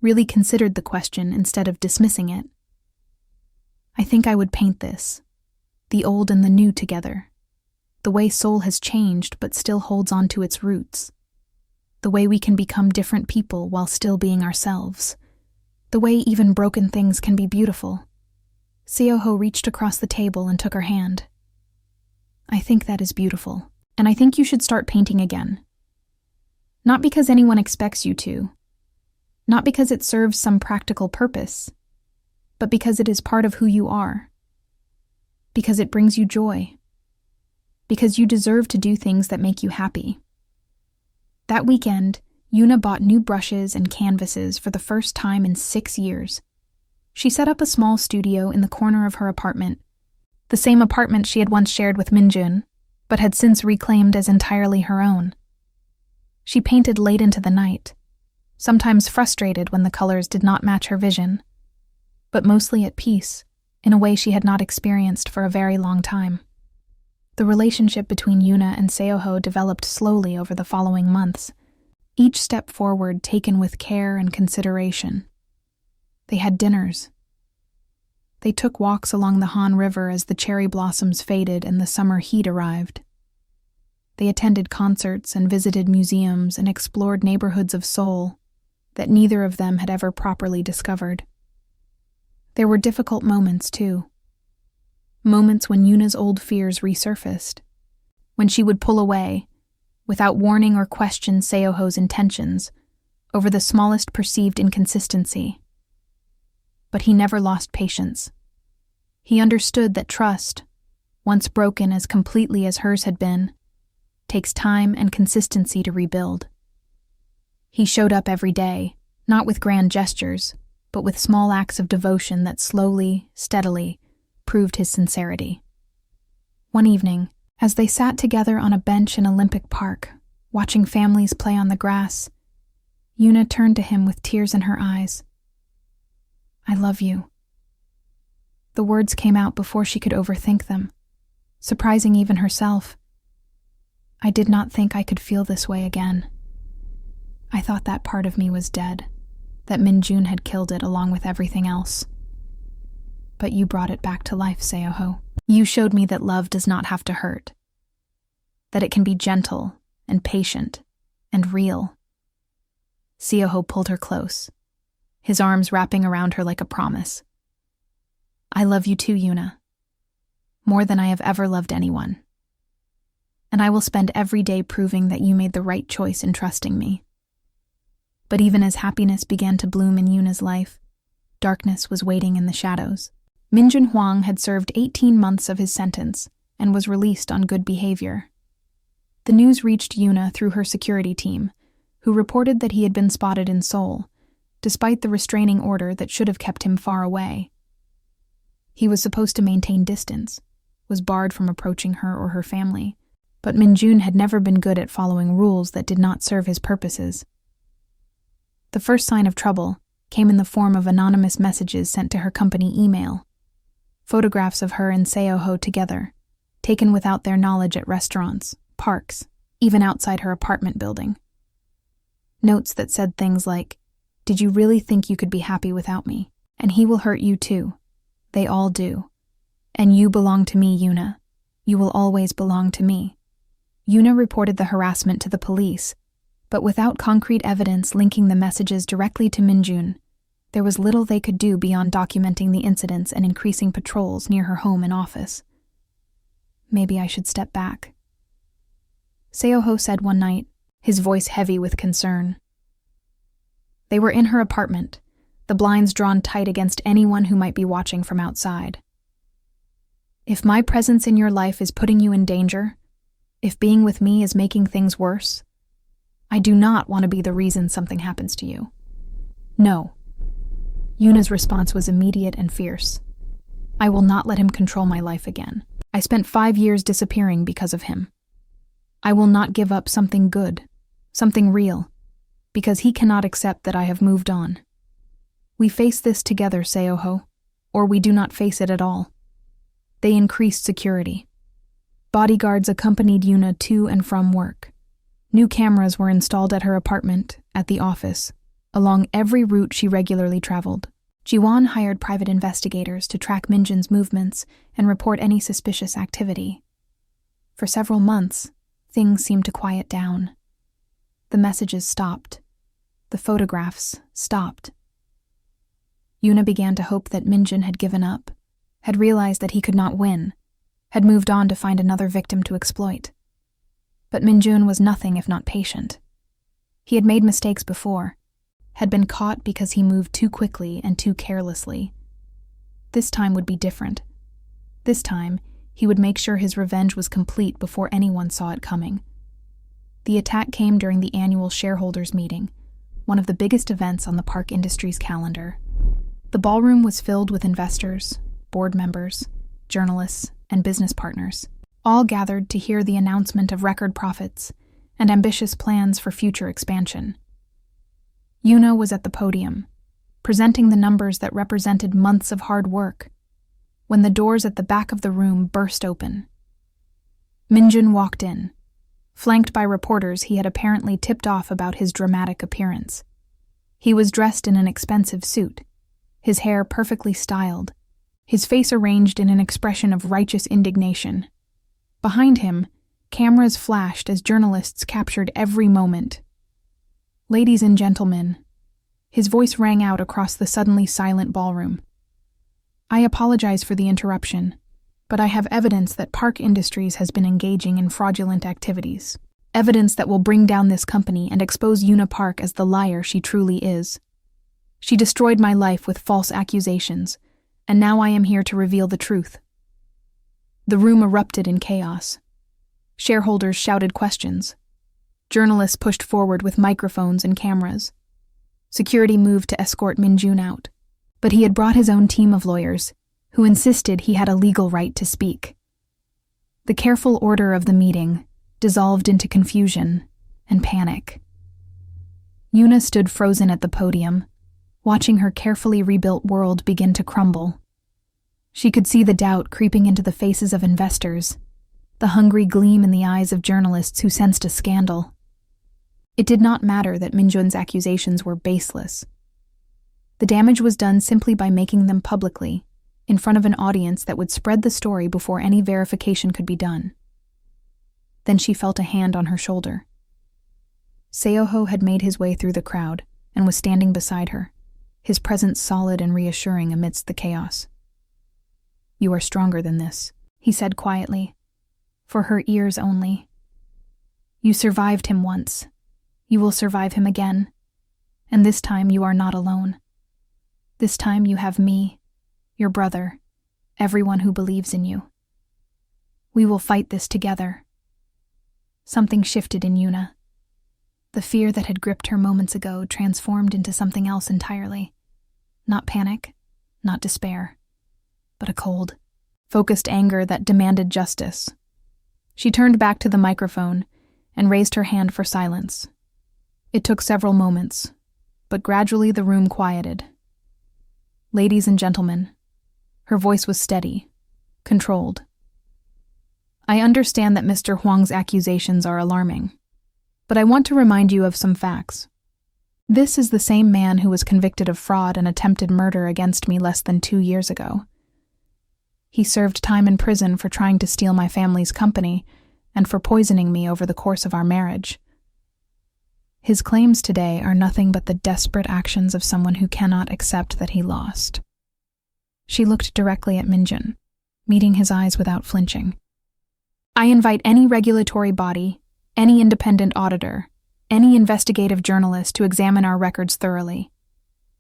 really considered the question instead of dismissing it. "I think I would paint this, the old and the new together, the way soul has changed but still holds on to its roots." the way we can become different people while still being ourselves, the way even broken things can be beautiful. Seoho reached across the table and took her hand. I think that is beautiful, and I think you should start painting again. Not because anyone expects you to, not because it serves some practical purpose, but because it is part of who you are, because it brings you joy, because you deserve to do things that make you happy. That weekend, Yuna bought new brushes and canvases for the first time in 6 years. She set up a small studio in the corner of her apartment, the same apartment she had once shared with Minjun, but had since reclaimed as entirely her own. She painted late into the night, sometimes frustrated when the colors did not match her vision, but mostly at peace, in a way she had not experienced for a very long time. The relationship between Yuna and Seoho developed slowly over the following months, each step forward taken with care and consideration. They had dinners. They took walks along the Han River as the cherry blossoms faded and the summer heat arrived. They attended concerts and visited museums and explored neighborhoods of Seoul that neither of them had ever properly discovered. There were difficult moments, too. Moments when Yuna's old fears resurfaced, when she would pull away, without warning or question Seoho's intentions, over the smallest perceived inconsistency. But he never lost patience. He understood that trust, once broken as completely as hers had been, takes time and consistency to rebuild. He showed up every day, not with grand gestures, but with small acts of devotion that slowly, steadily, proved his sincerity. One evening, as they sat together on a bench in Olympic Park, watching families play on the grass, Yuna turned to him with tears in her eyes. I love you. The words came out before she could overthink them, surprising even herself. I did not think I could feel this way again. I thought that part of me was dead, that Minjun had killed it along with everything else. But you brought it back to life, Seoho. You showed me that love does not have to hurt, that it can be gentle and patient and real. Seoho pulled her close, his arms wrapping around her like a promise. I love you too, Yuna, more than I have ever loved anyone. And I will spend every day proving that you made the right choice in trusting me. But even as happiness began to bloom in Yuna's life, darkness was waiting in the shadows. Minjun Huang had served 18 months of his sentence and was released on good behavior. The news reached Yuna through her security team, who reported that he had been spotted in Seoul, despite the restraining order that should have kept him far away. He was supposed to maintain distance, was barred from approaching her or her family, but Minjun had never been good at following rules that did not serve his purposes. The first sign of trouble came in the form of anonymous messages sent to her company email, photographs of her and Seoho together, taken without their knowledge at restaurants, parks, even outside her apartment building. Notes that said things like, "Did you really think you could be happy without me? And he will hurt you too. They all do. And you belong to me, Yuna. You will always belong to me." Yuna reported the harassment to the police, but without concrete evidence linking the messages directly to Minjun, there was little they could do beyond documenting the incidents and increasing patrols near her home and office. Maybe I should step back, Seoho said one night, his voice heavy with concern. They were in her apartment, the blinds drawn tight against anyone who might be watching from outside. If my presence in your life is putting you in danger, if being with me is making things worse, I do not want to be the reason something happens to you. No. Yuna's response was immediate and fierce. I will not let him control my life again. I spent 5 years disappearing because of him. I will not give up something good, something real, because he cannot accept that I have moved on. We face this together, Seoho, or we do not face it at all. They increased security. Bodyguards accompanied Yuna to and from work. New cameras were installed at her apartment, at the office, along every route she regularly traveled. Jiwon hired private investigators to track Minjun's movements and report any suspicious activity. For several months, things seemed to quiet down. The messages stopped. The photographs stopped. Yuna began to hope that Minjun had given up, had realized that he could not win, had moved on to find another victim to exploit. But Minjun was nothing if not patient. He had made mistakes before, had been caught because he moved too quickly and too carelessly. This time would be different. This time, he would make sure his revenge was complete before anyone saw it coming. The attack came during the annual shareholders' meeting, one of the biggest events on the Park Industries calendar. The ballroom was filled with investors, board members, journalists, and business partners, all gathered to hear the announcement of record profits and ambitious plans for future expansion. Yuna was at the podium, presenting the numbers that represented months of hard work, when the doors at the back of the room burst open. Minjun walked in, flanked by reporters he had apparently tipped off about his dramatic appearance. He was dressed in an expensive suit, his hair perfectly styled, his face arranged in an expression of righteous indignation. Behind him, cameras flashed as journalists captured every moment. "Ladies and gentlemen," his voice rang out across the suddenly silent ballroom. "I apologize for the interruption, but I have evidence that Park Industries has been engaging in fraudulent activities. Evidence that will bring down this company and expose Yuna Park as the liar she truly is. She destroyed my life with false accusations, and now I am here to reveal the truth." The room erupted in chaos. Shareholders shouted questions. Journalists pushed forward with microphones and cameras. Security moved to escort Minjun out, but he had brought his own team of lawyers, who insisted he had a legal right to speak. The careful order of the meeting dissolved into confusion and panic. Yuna stood frozen at the podium, watching her carefully rebuilt world begin to crumble. She could see the doubt creeping into the faces of investors, the hungry gleam in the eyes of journalists who sensed a scandal. It did not matter that Minjun's accusations were baseless. The damage was done simply by making them publicly, in front of an audience that would spread the story before any verification could be done. Then she felt a hand on her shoulder. Seoho had made his way through the crowd and was standing beside her, his presence solid and reassuring amidst the chaos. "You are stronger than this," he said quietly, for her ears only. "You survived him once. You will survive him again. And this time you are not alone. This time you have me, your brother, everyone who believes in you. We will fight this together." Something shifted in Yuna. The fear that had gripped her moments ago transformed into something else entirely. Not panic, not despair, but a cold, focused anger that demanded justice. She turned back to the microphone and raised her hand for silence. It took several moments, but gradually the room quieted. "Ladies and gentlemen," her voice was steady, controlled. "I understand that Mr. Huang's accusations are alarming, but I want to remind you of some facts. This is the same man who was convicted of fraud and attempted murder against me less than 2 years ago. He served time in prison for trying to steal my family's company and for poisoning me over the course of our marriage. His claims today are nothing but the desperate actions of someone who cannot accept that he lost." She looked directly at Minjun, meeting his eyes without flinching. "I invite any regulatory body, any independent auditor, any investigative journalist to examine our records thoroughly.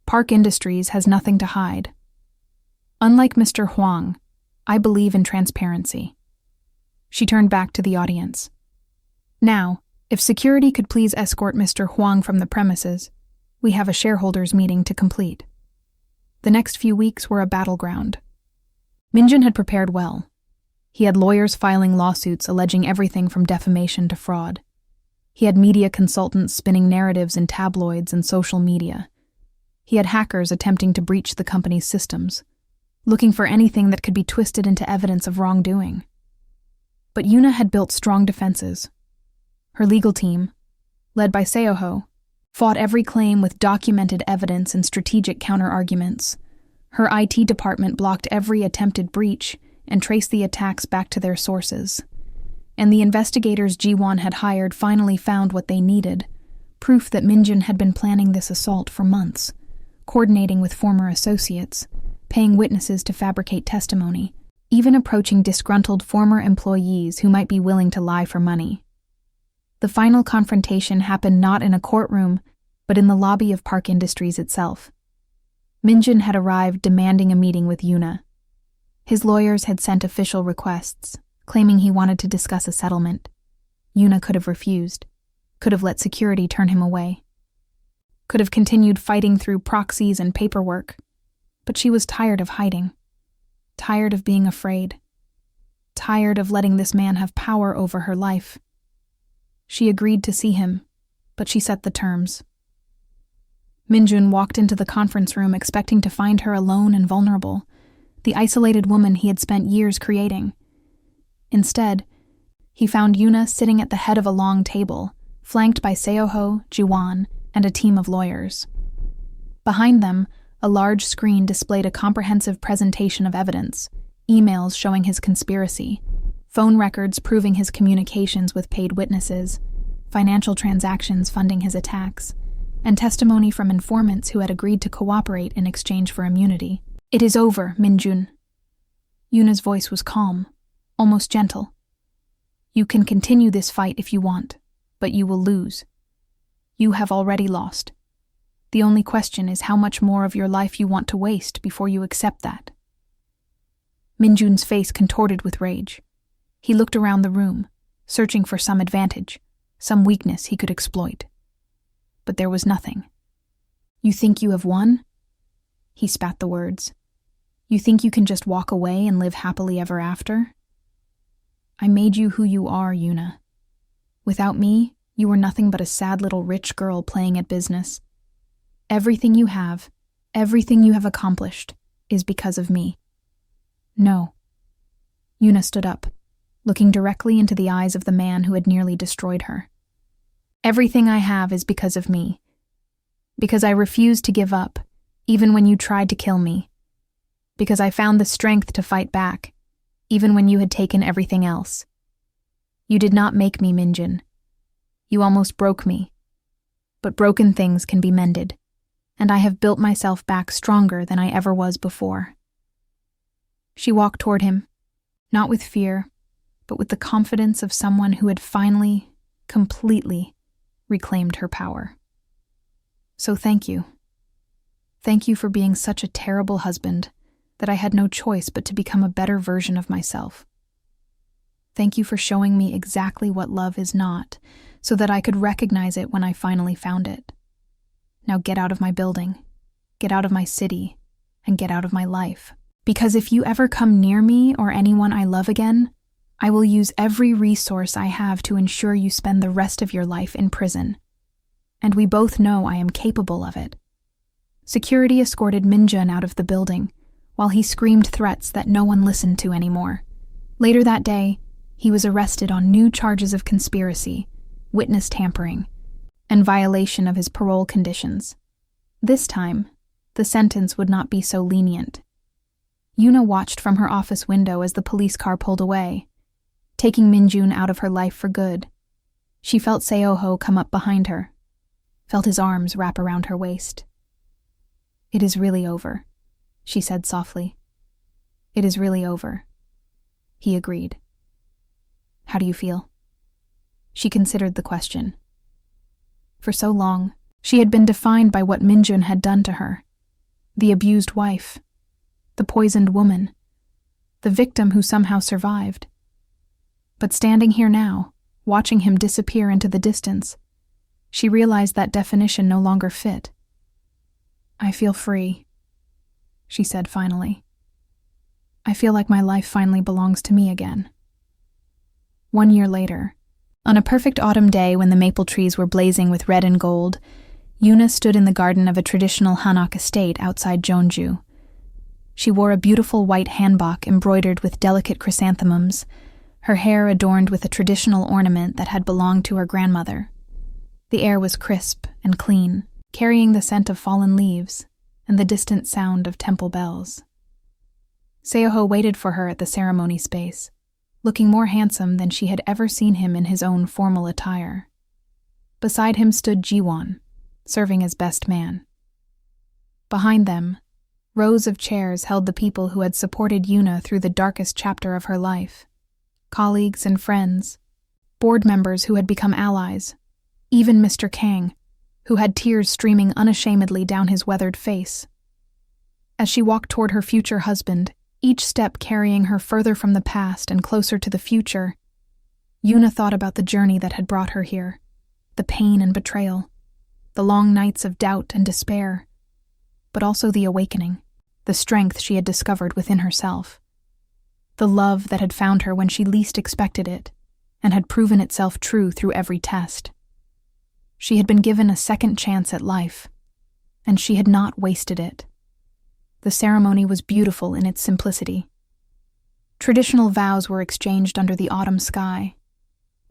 Park Industries has nothing to hide. Unlike Mr. Huang, I believe in transparency." She turned back to the audience. "Now, if security could please escort Mr. Huang from the premises, we have a shareholders' meeting to complete." The next few weeks were a battleground. Minjun had prepared well. He had lawyers filing lawsuits alleging everything from defamation to fraud. He had media consultants spinning narratives in tabloids and social media. He had hackers attempting to breach the company's systems, looking for anything that could be twisted into evidence of wrongdoing. But Yuna had built strong defenses. Her legal team, led by Seoho, fought every claim with documented evidence and strategic counter-arguments. Her IT department blocked every attempted breach and traced the attacks back to their sources. And the investigators Ji-won had hired finally found what they needed, proof that Minjun had been planning this assault for months, coordinating with former associates, paying witnesses to fabricate testimony, even approaching disgruntled former employees who might be willing to lie for money. The final confrontation happened not in a courtroom, but in the lobby of Park Industries itself. Minjun had arrived demanding a meeting with Yuna. His lawyers had sent official requests, claiming he wanted to discuss a settlement. Yuna could have refused, could have let security turn him away, could have continued fighting through proxies and paperwork, but she was tired of hiding, tired of being afraid, tired of letting this man have power over her life. She agreed to see him, but she set the terms. Minjun walked into the conference room expecting to find her alone and vulnerable, the isolated woman he had spent years creating. Instead, he found Yuna sitting at the head of a long table, flanked by Seoho, Jiwan, and a team of lawyers. Behind them, a large screen displayed a comprehensive presentation of evidence, emails showing his conspiracy, phone records proving his communications with paid witnesses, financial transactions funding his attacks, and testimony from informants who had agreed to cooperate in exchange for immunity. "It is over, Minjun." Yuna's voice was calm, almost gentle. "You can continue this fight if you want, but you will lose. You have already lost. The only question is how much more of your life you want to waste before you accept that." Minjun's face contorted with rage. He looked around the room, searching for some advantage, some weakness he could exploit. But there was nothing. "You think you have won?" He spat the words. "You think you can just walk away and live happily ever after? I made you who you are, Yuna. Without me, you were nothing but a sad little rich girl playing at business. Everything you have accomplished, is because of me." "No." Yuna stood up, looking directly into the eyes of the man who had nearly destroyed her. "Everything I have is because of me. Because I refused to give up, even when you tried to kill me. Because I found the strength to fight back, even when you had taken everything else. You did not make me, Minjun. You almost broke me. But broken things can be mended, and I have built myself back stronger than I ever was before." She walked toward him, not with fear, but with the confidence of someone who had finally, completely, reclaimed her power. "So thank you. Thank you for being such a terrible husband that I had no choice but to become a better version of myself. Thank you for showing me exactly what love is not, so that I could recognize it when I finally found it. Now get out of my building, get out of my city, and get out of my life. Because if you ever come near me or anyone I love again, I will use every resource I have to ensure you spend the rest of your life in prison. And we both know I am capable of it." Security escorted Minjun out of the building, while he screamed threats that no one listened to anymore. Later that day, he was arrested on new charges of conspiracy, witness tampering, and violation of his parole conditions. This time, the sentence would not be so lenient. Yuna watched from her office window as the police car pulled away, taking Minjun out of her life for good. She felt Seoho come up behind her, felt his arms wrap around her waist. "It is really over," she said softly. "It is really over." He agreed. "How do you feel?" She considered the question. For so long, she had been defined by what Minjun had done to her. The abused wife, the poisoned woman, the victim who somehow survived. But standing here now, watching him disappear into the distance, she realized that definition no longer fit. "I feel free," she said finally. "I feel like my life finally belongs to me again." 1 year later, on a perfect autumn day when the maple trees were blazing with red and gold, Yuna stood in the garden of a traditional Hanok estate outside Jeonju. She wore a beautiful white hanbok embroidered with delicate chrysanthemums, her hair adorned with a traditional ornament that had belonged to her grandmother. The air was crisp and clean, carrying the scent of fallen leaves and the distant sound of temple bells. Seoho waited for her at the ceremony space, looking more handsome than she had ever seen him in his own formal attire. Beside him stood Jiwon, serving as best man. Behind them, rows of chairs held the people who had supported Yuna through the darkest chapter of her life. Colleagues and friends, board members who had become allies, even Mr. Kang, who had tears streaming unashamedly down his weathered face. As she walked toward her future husband, each step carrying her further from the past and closer to the future, Yuna thought about the journey that had brought her here, the pain and betrayal, the long nights of doubt and despair, but also the awakening, the strength she had discovered within herself, the love that had found her when she least expected it and had proven itself true through every test. She had been given a second chance at life, and she had not wasted it. The ceremony was beautiful in its simplicity. Traditional vows were exchanged under the autumn sky.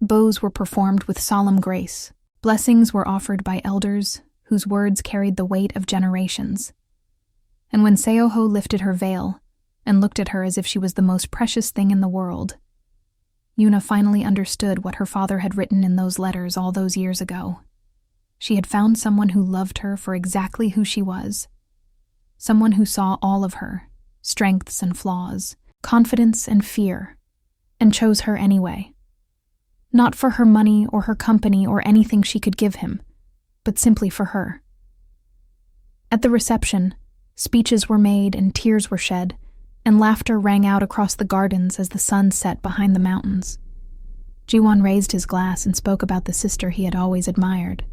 Bows were performed with solemn grace. Blessings were offered by elders whose words carried the weight of generations. And when Seoho lifted her veil and looked at her as if she was the most precious thing in the world, Yuna finally understood what her father had written in those letters all those years ago. She had found someone who loved her for exactly who she was. Someone who saw all of her, strengths and flaws, confidence and fear, and chose her anyway. Not for her money or her company or anything she could give him, but simply for her. At the reception, speeches were made and tears were shed, and laughter rang out across the gardens as the sun set behind the mountains. Jiwon raised his glass and spoke about the sister he had always admired,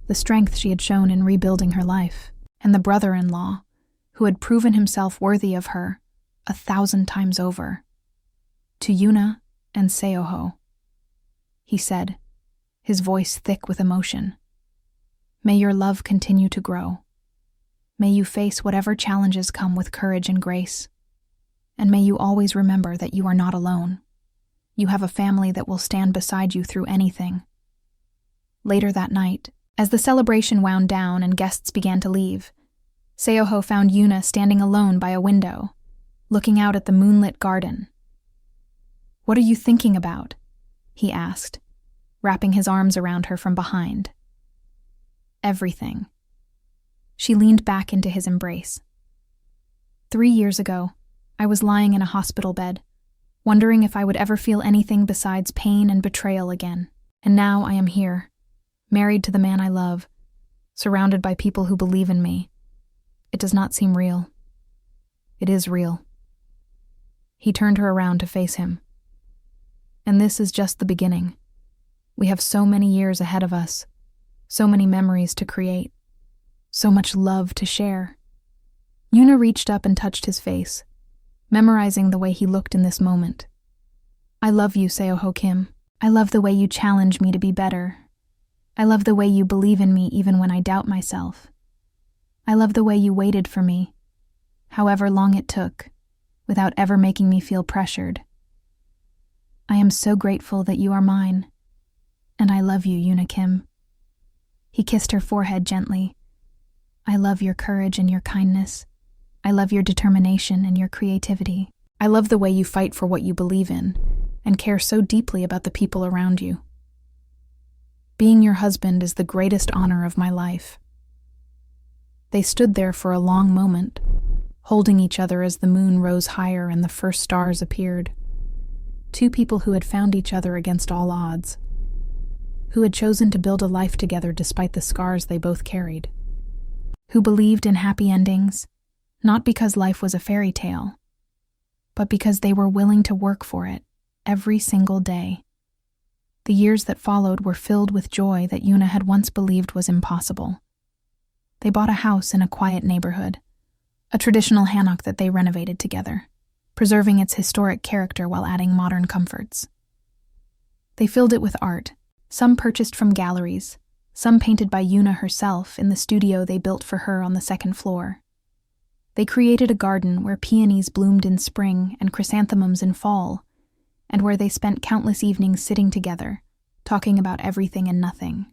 the strength she had shown in rebuilding her life, and the brother-in-law, who had proven himself worthy of her 1,000 times over. To Yuna and Seoho, he said, his voice thick with emotion, "May your love continue to grow. May you face whatever challenges come with courage and grace. And may you always remember that you are not alone. You have a family that will stand beside you through anything." Later that night, as the celebration wound down and guests began to leave, Seoho found Yuna standing alone by a window, looking out at the moonlit garden. "What are you thinking about?" he asked, wrapping his arms around her from behind. "Everything." She leaned back into his embrace. 3 years ago, I was lying in a hospital bed, wondering if I would ever feel anything besides pain and betrayal again. And now I am here, married to the man I love, surrounded by people who believe in me. It does not seem real. It is real. He turned her around to face him. And this is just the beginning. We have so many years ahead of us, so many memories to create, so much love to share. Yuna reached up and touched his face, memorizing the way he looked in this moment. "I love you, Seoho Kim. I love the way you challenge me to be better. I love the way you believe in me even when I doubt myself. I love the way you waited for me, however long it took, without ever making me feel pressured. I am so grateful that you are mine, and I love you, Yuna Kim." He kissed her forehead gently. "I love your courage and your kindness. I love your determination and your creativity. I love the way you fight for what you believe in and care so deeply about the people around you. Being your husband is the greatest honor of my life." They stood there for a long moment, holding each other as the moon rose higher and the first stars appeared. Two people who had found each other against all odds, who had chosen to build a life together despite the scars they both carried, who believed in happy endings, not because life was a fairy tale, but because they were willing to work for it every single day. The years that followed were filled with joy that Yuna had once believed was impossible. They bought a house in a quiet neighborhood, a traditional hanok that they renovated together, preserving its historic character while adding modern comforts. They filled it with art, some purchased from galleries, some painted by Yuna herself in the studio they built for her on the second floor. They created a garden where peonies bloomed in spring and chrysanthemums in fall, and where they spent countless evenings sitting together, talking about everything and nothing.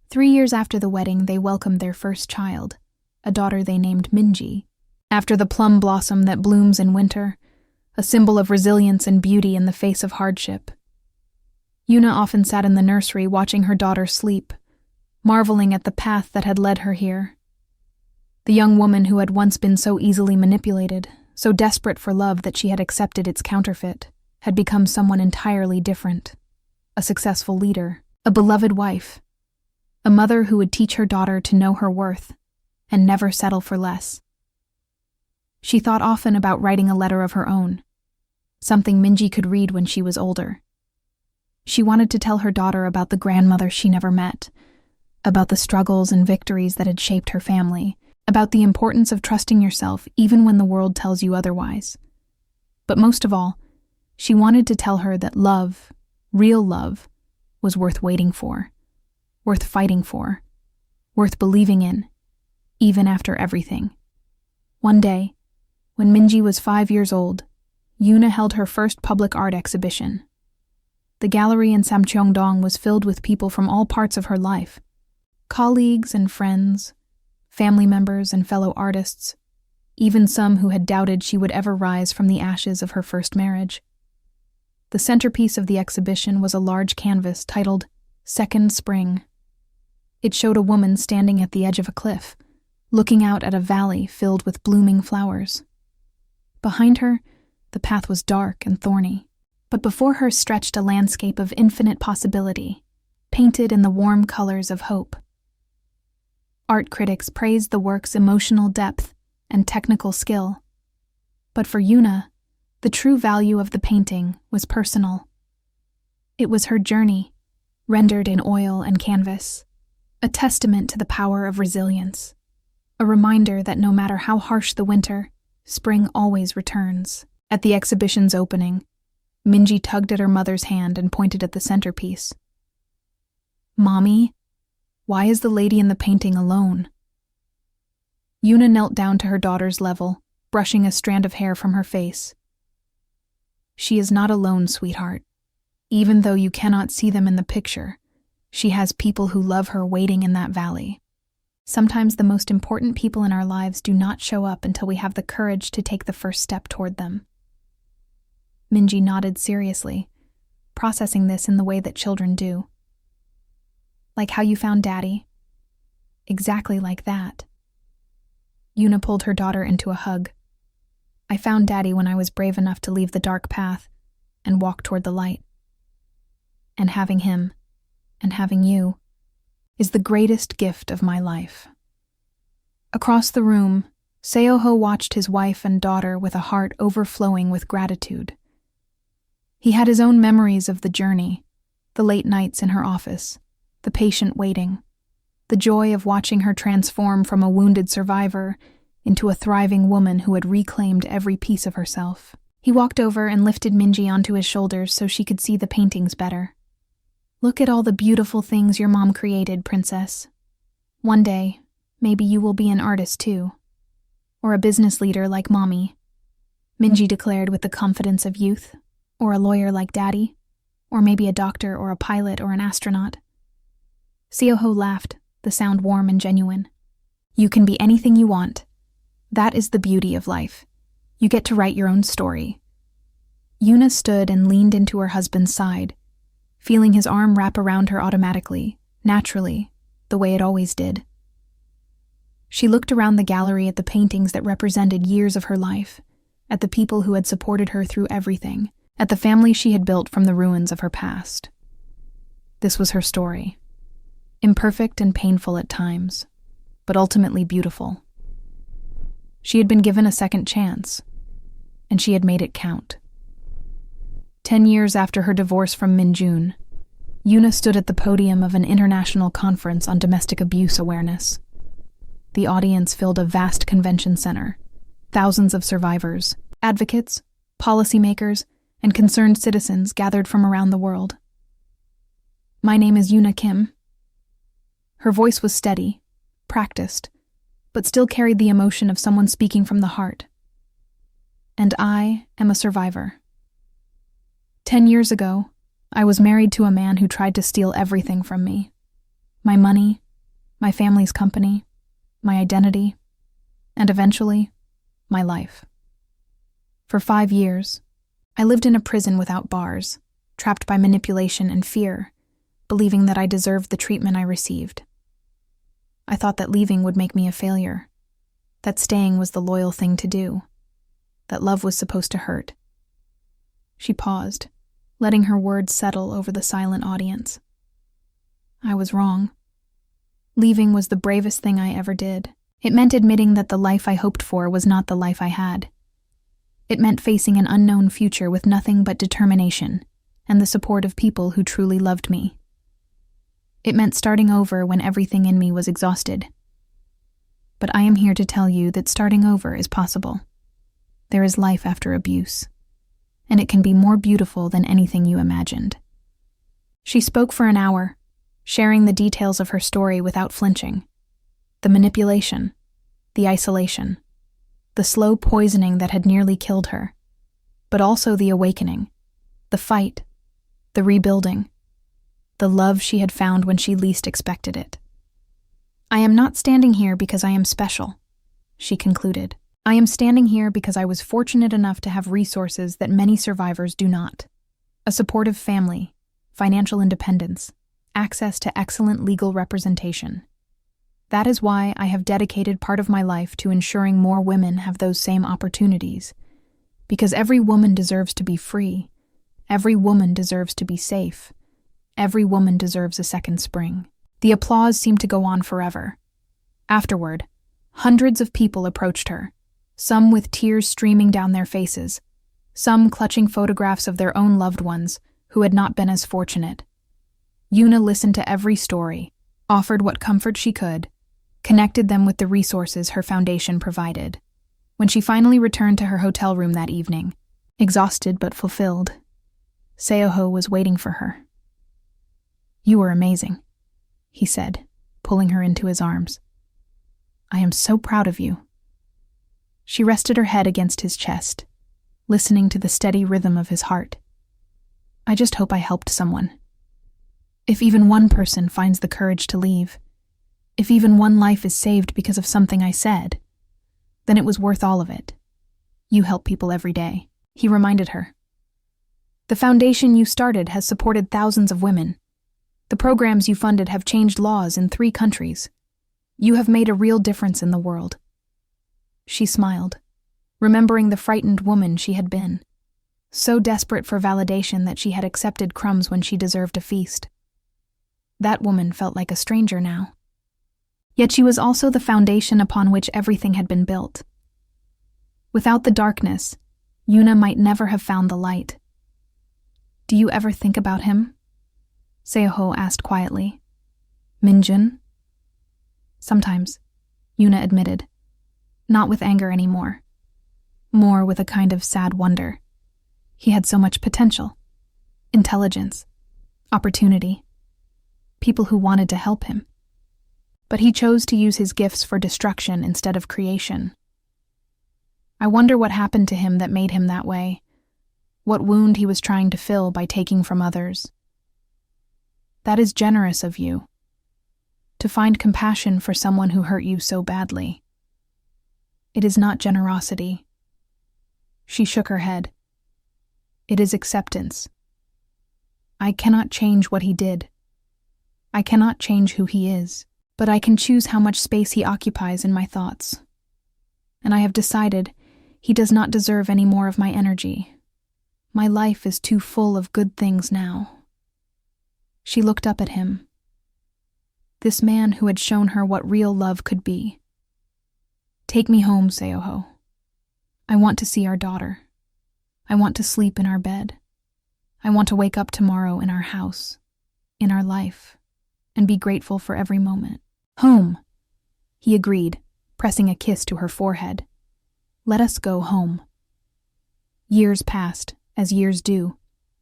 3 years after the wedding, they welcomed their first child, a daughter they named Minji, after the plum blossom that blooms in winter, a symbol of resilience and beauty in the face of hardship. Yuna often sat in the nursery watching her daughter sleep, marveling at the path that had led her here. The young woman who had once been so easily manipulated, so desperate for love that she had accepted its counterfeit, had become someone entirely different. A successful leader, a beloved wife, a mother who would teach her daughter to know her worth and never settle for less. She thought often about writing a letter of her own, something Minji could read when she was older. She wanted to tell her daughter about the grandmother she never met, about the struggles and victories that had shaped her family, about the importance of trusting yourself even when the world tells you otherwise. But most of all, she wanted to tell her that love, real love, was worth waiting for, worth fighting for, worth believing in, even after everything. One day, when Minji was 5 years old, Yuna held her first public art exhibition. The gallery in Samcheongdong was filled with people from all parts of her life, colleagues and friends, family members and fellow artists, even some who had doubted she would ever rise from the ashes of her first marriage. The centerpiece of the exhibition was a large canvas titled Second Spring. It showed a woman standing at the edge of a cliff, looking out at a valley filled with blooming flowers. Behind her, the path was dark and thorny, but before her stretched a landscape of infinite possibility, painted in the warm colors of hope. Art critics praised the work's emotional depth and technical skill. But for Yuna, the true value of the painting was personal. It was her journey, rendered in oil and canvas, a testament to the power of resilience, a reminder that no matter how harsh the winter, spring always returns. At the exhibition's opening, Minji tugged at her mother's hand and pointed at the centerpiece. "Mommy, why is the lady in the painting alone?" Yuna knelt down to her daughter's level, brushing a strand of hair from her face. "She is not alone, sweetheart. Even though you cannot see them in the picture, she has people who love her waiting in that valley. Sometimes the most important people in our lives do not show up until we have the courage to take the first step toward them." Minji nodded seriously, processing this in the way that children do. "Like how you found Daddy?" "Exactly like that." Yuna pulled her daughter into a hug. "I found Daddy when I was brave enough to leave the dark path and walk toward the light. And having him, and having you, is the greatest gift of my life." Across the room, Seoho watched his wife and daughter with a heart overflowing with gratitude. He had his own memories of the journey, the late nights in her office, the patient waiting, the joy of watching her transform from a wounded survivor into a thriving woman who had reclaimed every piece of herself. He walked over and lifted Minji onto his shoulders so she could see the paintings better. "Look at all the beautiful things your mom created, Princess. One day, maybe you will be an artist too. Or a business leader like Mommy," Minji declared with the confidence of youth. "Or a lawyer like Daddy. Or maybe a doctor or a pilot or an astronaut." Seoho laughed, the sound warm and genuine. "You can be anything you want. That is the beauty of life. You get to write your own story." Yuna stood and leaned into her husband's side, feeling his arm wrap around her automatically, naturally, the way it always did. She looked around the gallery at the paintings that represented years of her life, at the people who had supported her through everything, at the family she had built from the ruins of her past. This was her story. Imperfect and painful at times, but ultimately beautiful. She had been given a second chance, and she had made it count. 10 years after her divorce from Minjun, Yuna stood at the podium of an international conference on domestic abuse awareness. The audience filled a vast convention center, thousands of survivors, advocates, policymakers, and concerned citizens gathered from around the world. "My name is Yuna Kim." Her voice was steady, practiced, but still carried the emotion of someone speaking from the heart. "And I am a survivor. 10 years ago, I was married to a man who tried to steal everything from me. My money, my family's company, my identity, and eventually, my life. For 5 years, I lived in a prison without bars, trapped by manipulation and fear, believing that I deserved the treatment I received. I thought that leaving would make me a failure, that staying was the loyal thing to do, that love was supposed to hurt. She paused, letting her words settle over the silent audience. I was wrong. Leaving was the bravest thing I ever did. It meant admitting that the life I hoped for was not the life I had. It meant facing an unknown future with nothing but determination and the support of people who truly loved me. It meant starting over when everything in me was exhausted. But I am here to tell you that starting over is possible. There is life after abuse, and it can be more beautiful than anything you imagined. She spoke for an hour, sharing the details of her story without flinching. The manipulation, the isolation, the slow poisoning that had nearly killed her, but also the awakening, the fight, the rebuilding, the love she had found when she least expected it. I am not standing here because I am special, she concluded. I am standing here because I was fortunate enough to have resources that many survivors do not. A supportive family, financial independence, access to excellent legal representation. That is why I have dedicated part of my life to ensuring more women have those same opportunities. Because every woman deserves to be free. Every woman deserves to be safe. Every woman deserves a second spring. The applause seemed to go on forever. Afterward, hundreds of people approached her, some with tears streaming down their faces, some clutching photographs of their own loved ones who had not been as fortunate. Yuna listened to every story, offered what comfort she could, connected them with the resources her foundation provided. When she finally returned to her hotel room that evening, exhausted but fulfilled, Seoho was waiting for her. You were amazing, he said, pulling her into his arms. I am so proud of you. She rested her head against his chest, listening to the steady rhythm of his heart. I just hope I helped someone. If even one person finds the courage to leave, if even one life is saved because of something I said, then it was worth all of it. You help people every day, he reminded her. The foundation you started has supported thousands of women. The programs you funded have changed laws in 3 countries. You have made a real difference in the world. She smiled, remembering the frightened woman she had been, so desperate for validation that she had accepted crumbs when she deserved a feast. That woman felt like a stranger now. Yet she was also the foundation upon which everything had been built. Without the darkness, Yuna might never have found the light. Do you ever think about him? Seoho asked quietly. Minjun? Sometimes, Yuna admitted. Not with anger anymore. More with a kind of sad wonder. He had so much potential. Intelligence. Opportunity. People who wanted to help him. But he chose to use his gifts for destruction instead of creation. I wonder what happened to him that made him that way, what wound he was trying to fill by taking from others. That is generous of you, to find compassion for someone who hurt you so badly. It is not generosity. She shook her head. It is acceptance. I cannot change what he did. I cannot change who he is. But I can choose how much space he occupies in my thoughts. And I have decided he does not deserve any more of my energy. My life is too full of good things now. She looked up at him. This man who had shown her what real love could be. Take me home, Seoho. I want to see our daughter. I want to sleep in our bed. I want to wake up tomorrow in our house, in our life, and be grateful for every moment. Home, he agreed, pressing a kiss to her forehead. Let us go home. Years passed, as years do,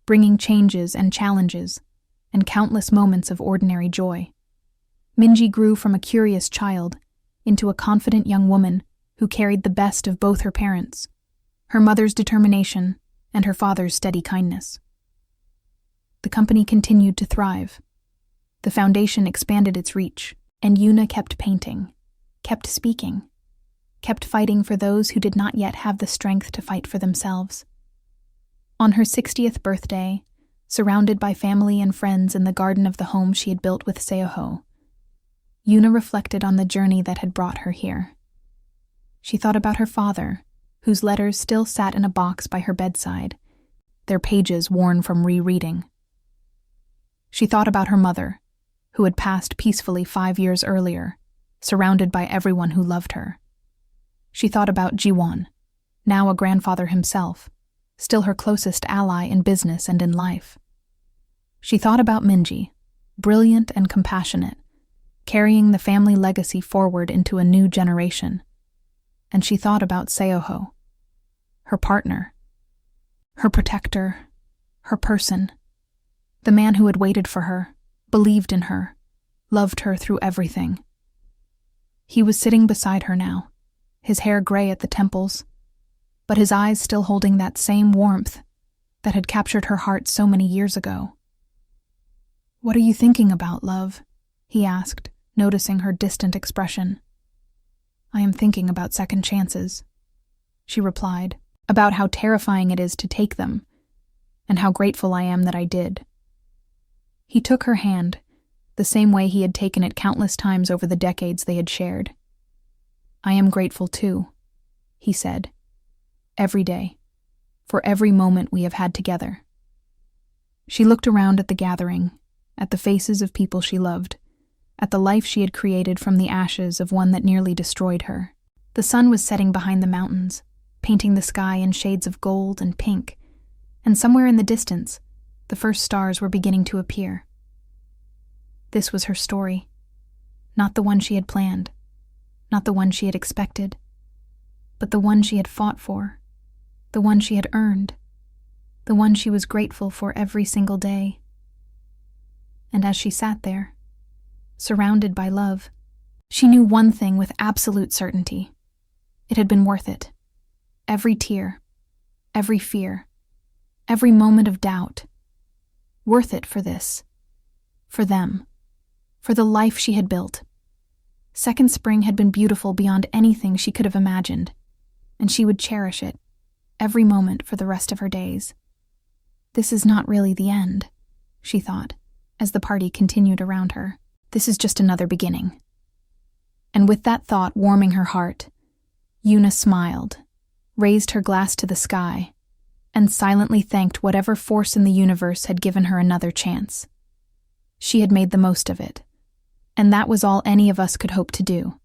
bringing changes and challenges, and countless moments of ordinary joy. Minji grew from a curious child into a confident young woman who carried the best of both her parents, her mother's determination and her father's steady kindness. The company continued to thrive. The foundation expanded its reach, and Yuna kept painting, kept speaking, kept fighting for those who did not yet have the strength to fight for themselves. On her 60th birthday, surrounded by family and friends in the garden of the home she had built with Seoho, Yuna reflected on the journey that had brought her here. She thought about her father, whose letters still sat in a box by her bedside, their pages worn from rereading. She thought about her mother, who had passed peacefully 5 years earlier, surrounded by everyone who loved her. She thought about Jiwon, now a grandfather himself, still her closest ally in business and in life. She thought about Minji, brilliant and compassionate, carrying the family legacy forward into a new generation. And she thought about Seoho, her partner, her protector, her person, the man who had waited for her, believed in her, loved her through everything. He was sitting beside her now, his hair gray at the temples, but his eyes still holding that same warmth that had captured her heart so many years ago. "What are you thinking about, love?" he asked, noticing her distant expression. "I am thinking about second chances," she replied, "about how terrifying it is to take them, and how grateful I am that I did." He took her hand, the same way he had taken it countless times over the decades they had shared. "I am grateful too," he said, "every day, for every moment we have had together." She looked around at the gathering, at the faces of people she loved, at the life she had created from the ashes of one that nearly destroyed her. The sun was setting behind the mountains, painting the sky in shades of gold and pink, and somewhere in the distance, the first stars were beginning to appear. This was her story, not the one she had planned, not the one she had expected, but the one she had fought for, the one she had earned, the one she was grateful for every single day. And as she sat there, surrounded by love, she knew one thing with absolute certainty. It had been worth it. Every tear, every fear, every moment of doubt. Worth it for this, for them, for the life she had built. Second Spring had been beautiful beyond anything she could have imagined, and she would cherish it, every moment for the rest of her days. This is not really the end, she thought, as the party continued around her. This is just another beginning. And with that thought warming her heart, Yuna smiled, raised her glass to the sky, and silently thanked whatever force in the universe had given her another chance. She had made the most of it, and that was all any of us could hope to do.